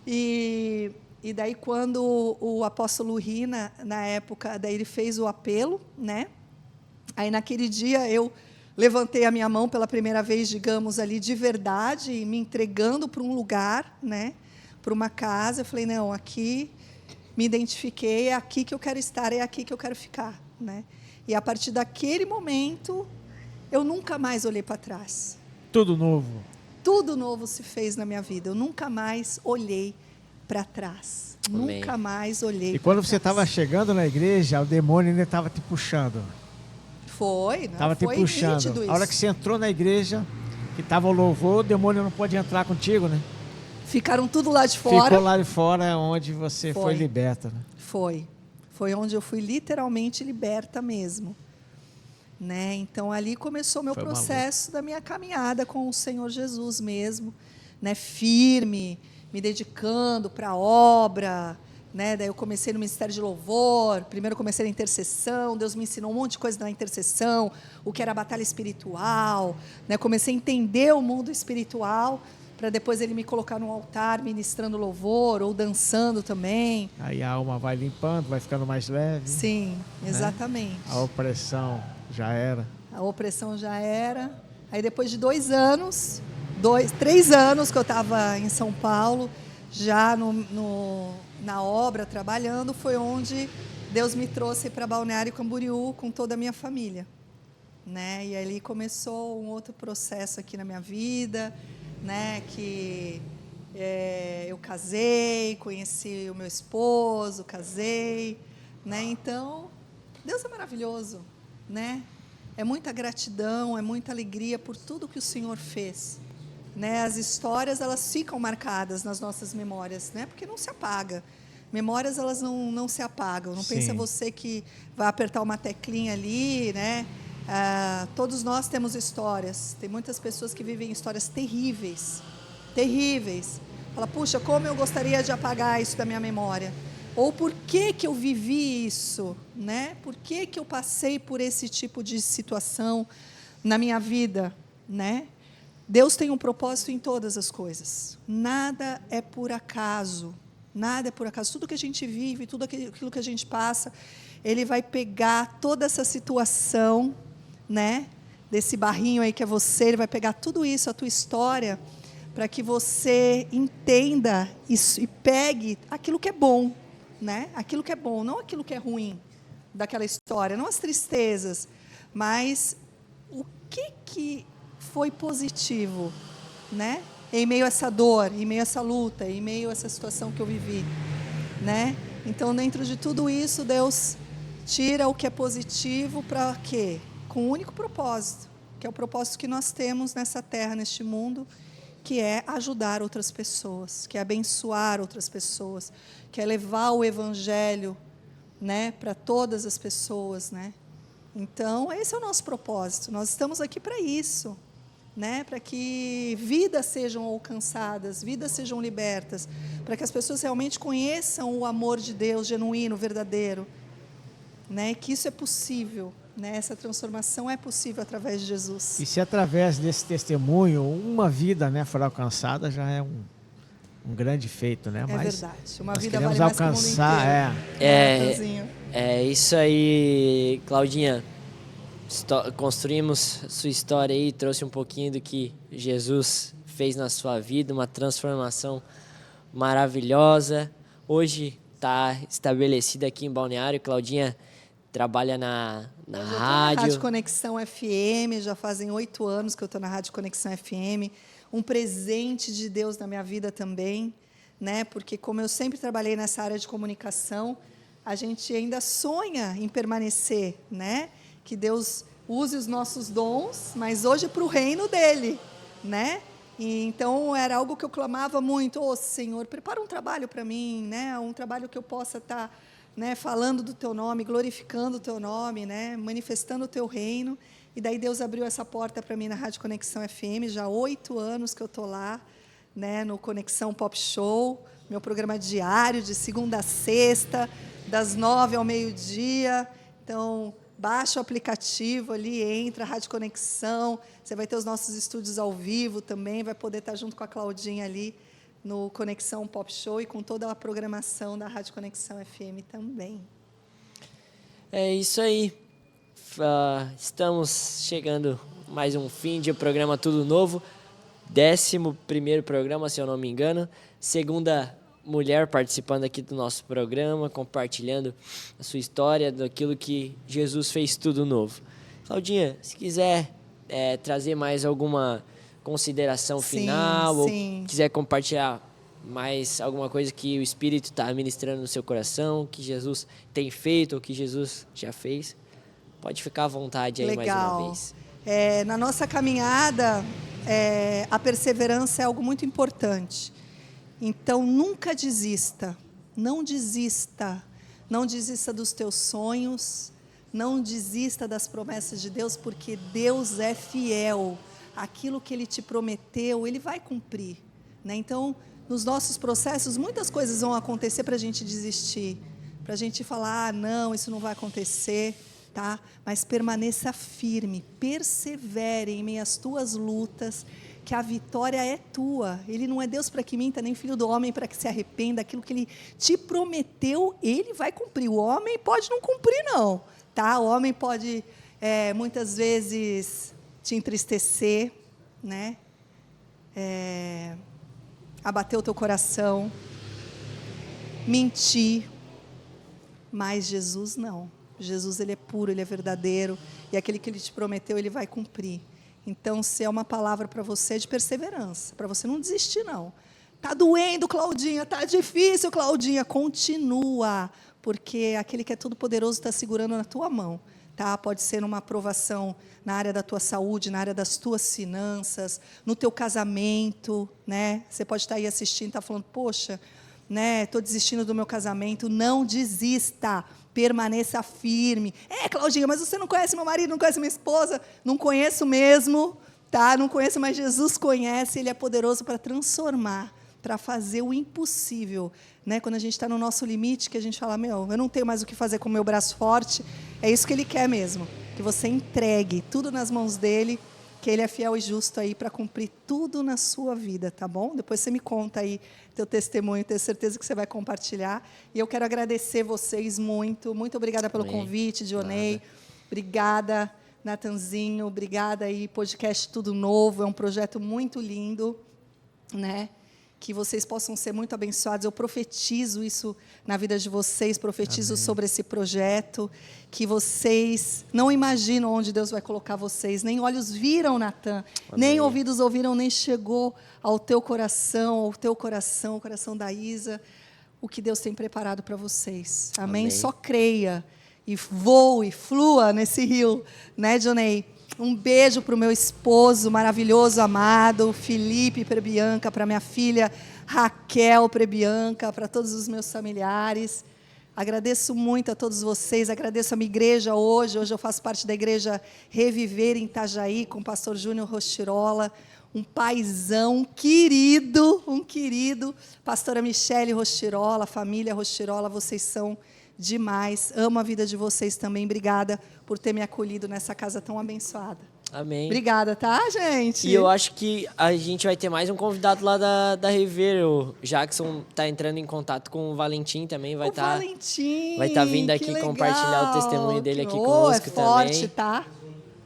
E daí quando o apóstolo Rina, na época, daí ele fez o apelo, né? Aí naquele dia eu levantei a minha mão pela primeira vez, digamos, ali de verdade, me entregando para um lugar, né? Para uma casa. Eu falei, não, aqui me identifiquei, é aqui que eu quero estar, é aqui que eu quero ficar, né? E a partir daquele momento, eu nunca mais olhei para trás. Tudo novo. Tudo novo se fez na minha vida. Eu nunca mais olhei para trás. Amém. Nunca mais olhei. E quando você estava chegando na igreja, o demônio ainda estava te puxando. Foi, né? Estava te Foi puxando. nítido isso. A hora que você entrou na igreja, que estava o louvor, o demônio não pôde entrar contigo, né? Ficaram tudo lá de fora. Ficou lá de fora, onde você foi liberta, né? Foi onde eu fui literalmente liberta mesmo, né? Então ali começou meu processo da minha caminhada com o Senhor Jesus mesmo, né? Firme, me dedicando para a obra, né? Daí eu comecei no ministério de louvor. Primeiro eu comecei na intercessão. Deus me ensinou um monte de coisa na intercessão, o que era batalha espiritual, né? Comecei a entender o mundo espiritual, para depois ele me colocar no altar ministrando louvor ou dançando também. Aí a alma vai limpando, vai ficando mais leve. Sim, exatamente. Né? A opressão já era. A opressão já era. Aí depois de 3 anos que eu estava em São Paulo, já na obra, trabalhando, foi onde Deus me trouxe para Balneário Camboriú com toda a minha família, né? E ali começou um outro processo aqui na minha vida, né, que eu casei, conheci o meu esposo, casei, né? Então, Deus é maravilhoso, né? É muita gratidão, é muita alegria por tudo que o Senhor fez, né? As histórias, elas ficam marcadas nas nossas memórias, né? Porque não se apaga. Memórias, elas não se apagam. Não pensa você que vai apertar uma teclinha ali, né? Todos nós temos histórias. Tem muitas pessoas que vivem histórias terríveis. Fala, puxa, como eu gostaria de apagar isso da minha memória. Ou por que eu vivi isso, né? Por que eu passei por esse tipo de situação na minha vida, né? Deus tem um propósito em todas as coisas. Nada é por acaso. Nada é por acaso. Tudo que a gente vive, tudo aquilo que a gente passa, Ele vai pegar toda essa situação, né, desse barrinho aí que é você, Ele vai pegar tudo isso, a tua história, para que você entenda isso e pegue aquilo que é bom, né? Aquilo que é bom, não aquilo que é ruim daquela história, não as tristezas, mas o que foi positivo né? Em meio a essa dor, em meio a essa luta, em meio a essa situação que eu vivi, né? Então, dentro de tudo isso, Deus tira o que é positivo para quê? Com um único propósito, que é o propósito que nós temos nessa terra, neste mundo, que é ajudar outras pessoas, que é abençoar outras pessoas, que é levar o evangelho, né, para todas as pessoas, né? Então, esse é o nosso propósito. Nós estamos aqui para isso, né? Para que vidas sejam alcançadas, vidas sejam libertas, para que as pessoas realmente conheçam o amor de Deus genuíno, verdadeiro, né? Que isso é possível, né? Essa transformação é possível através de Jesus. E se através desse testemunho uma vida, né, for alcançada, já é um grande feito, né? É Mas verdade. Uma nós vida queremos vale mais que o mundo alcançar, inteiro. Natanzinho? É isso aí, Claudinha. Construímos sua história aí, trouxe um pouquinho do que Jesus fez na sua vida, uma transformação maravilhosa. Hoje está estabelecida aqui em Balneário. Claudinha trabalha na rádio. Rádio Conexão FM, já fazem 8 anos que eu estou na Rádio Conexão FM. Um presente de Deus na minha vida também, né? Porque como eu sempre trabalhei nessa área de comunicação, a gente ainda sonha em permanecer, né? Que Deus use os nossos dons, mas hoje para o reino dele, né? E então era algo que eu clamava muito: ô Senhor, prepara um trabalho para mim, né? Um trabalho que eu possa estar, né, falando do teu nome, glorificando o teu nome, né? Manifestando o teu reino. E daí Deus abriu essa porta para mim na Rádio Conexão FM, já há 8 anos que eu estou lá, né? No Conexão Pop Show, meu programa diário de segunda a sexta, das 9 ao meio-dia. Então, baixa o aplicativo ali, entra, Rádio Conexão, você vai ter os nossos estúdios ao vivo também, vai poder estar junto com a Claudinha ali no Conexão Pop Show e com toda a programação da Rádio Conexão FM também. É isso aí. Estamos chegando mais um fim de programa Tudo Novo. 11º programa, se eu não me engano. Segunda mulher participando aqui do nosso programa, compartilhando a sua história, daquilo que Jesus fez tudo novo. Claudinha, se quiser trazer mais alguma consideração final, sim. Ou quiser compartilhar mais alguma coisa que o Espírito está ministrando no seu coração, que Jesus tem feito ou que Jesus já fez, pode ficar à vontade aí. Legal. Mais uma vez. Na nossa caminhada, a perseverança é algo muito importante. Então, nunca desista, não desista dos teus sonhos, não desista das promessas de Deus, porque Deus é fiel. Aquilo que Ele te prometeu, Ele vai cumprir, né? Então, nos nossos processos, muitas coisas vão acontecer para a gente desistir, para a gente falar, não, isso não vai acontecer, tá? Mas permaneça firme, persevere em meio às tuas lutas, que a vitória é tua. Ele não é Deus para que minta, nem filho do homem para que se arrependa. Aquilo que Ele te prometeu, Ele vai cumprir. O homem pode não cumprir, não. Tá? O homem pode, muitas vezes, te entristecer, né? Abater o teu coração, mentir. Mas Jesus não. Jesus, Ele é puro, Ele é verdadeiro. E aquele que Ele te prometeu, Ele vai cumprir. Então, se é uma palavra para você de perseverança, para você não desistir, não. Está doendo, Claudinha, está difícil, Claudinha. Continua, porque aquele que é todo-poderoso está segurando na tua mão. Tá? Pode ser numa aprovação na área da tua saúde, na área das tuas finanças, no teu casamento, né? Você pode estar aí assistindo, está falando, poxa, né? Estou desistindo do meu casamento. Não desista. Permaneça firme. Claudinha, mas você não conhece meu marido, não conhece minha esposa? Não conheço mesmo, tá? Não conheço, mas Jesus conhece, Ele é poderoso para transformar, para fazer o impossível, né? Quando a gente está no nosso limite, que a gente fala, eu não tenho mais o que fazer com o meu braço forte, é isso que Ele quer mesmo, que você entregue tudo nas mãos dEle, que Ele é fiel e justo aí para cumprir tudo na sua vida, tá bom? Depois você me conta aí teu testemunho, tenho certeza que você vai compartilhar. E eu quero agradecer vocês muito. Muito obrigada pelo convite, Dionei. Obrigada, Natanzinho. Obrigada aí, podcast Tudo Novo. É um projeto muito lindo, né? que vocês possam ser muito abençoados. Eu profetizo isso na vida de vocês, profetizo sobre esse projeto, que vocês não imaginam onde Deus vai colocar vocês, nem olhos viram, Natan, nem ouvidos ouviram, nem chegou ao teu coração, o coração da Isa, o que Deus tem preparado para vocês. Amém? Só creia e voe, flua nesse rio, né, Johnny? Um beijo para o meu esposo maravilhoso, amado, Felipe Prebianca, para minha filha Raquel Prebianca, para todos os meus familiares. Agradeço muito a todos vocês, agradeço a minha igreja hoje. Hoje eu faço parte da igreja Reviver em Itajaí, com o pastor Júnior Rochirola, um paizão, um querido, pastora Michele Rochirola, família Rochirola, vocês são demais. Amo a vida de vocês também. Obrigada por ter me acolhido nessa casa tão abençoada. Amém. Obrigada, tá, gente? E eu acho que a gente vai ter mais um convidado lá da Rever. O Jackson tá entrando em contato com o Valentim também. Vai estar vindo aqui compartilhar o testemunho dele aqui conosco é forte, também. Tá?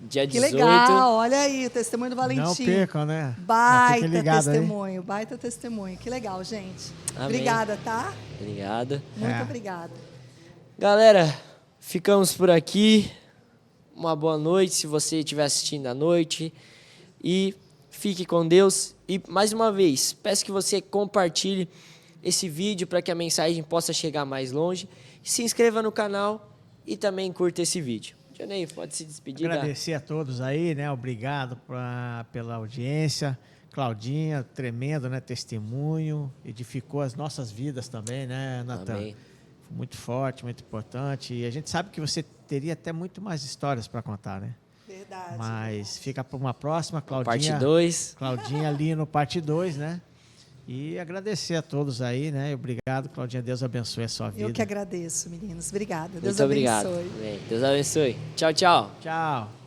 Dia 18. Que legal, olha aí o testemunho do Valentim. Não percam, né? Baita testemunho, baita testemunho. Que legal, gente. Amém. Obrigada, tá? Obrigado. Muito obrigada. Galera, ficamos por aqui. Uma boa noite, se você estiver assistindo à noite. E fique com Deus. E, mais uma vez, peço que você compartilhe esse vídeo para que a mensagem possa chegar mais longe. Se inscreva no canal e também curta esse vídeo. Johnny, pode se despedir. Agradecer a todos aí, né? Obrigado pela audiência. Claudinha, tremendo, né? Testemunho. Edificou as nossas vidas também, né, Natan? Amém. Muito forte, muito importante. E a gente sabe que você teria até muito mais histórias para contar, né? Verdade. Mas fica para uma próxima, Claudinha. Parte 2. Claudinha ali no parte 2, né? E agradecer a todos aí, né? Obrigado, Claudinha. Deus abençoe a sua vida. Eu que agradeço, meninos. Obrigada. Deus Muito obrigado. abençoe. Deus abençoe. Tchau, tchau. Tchau.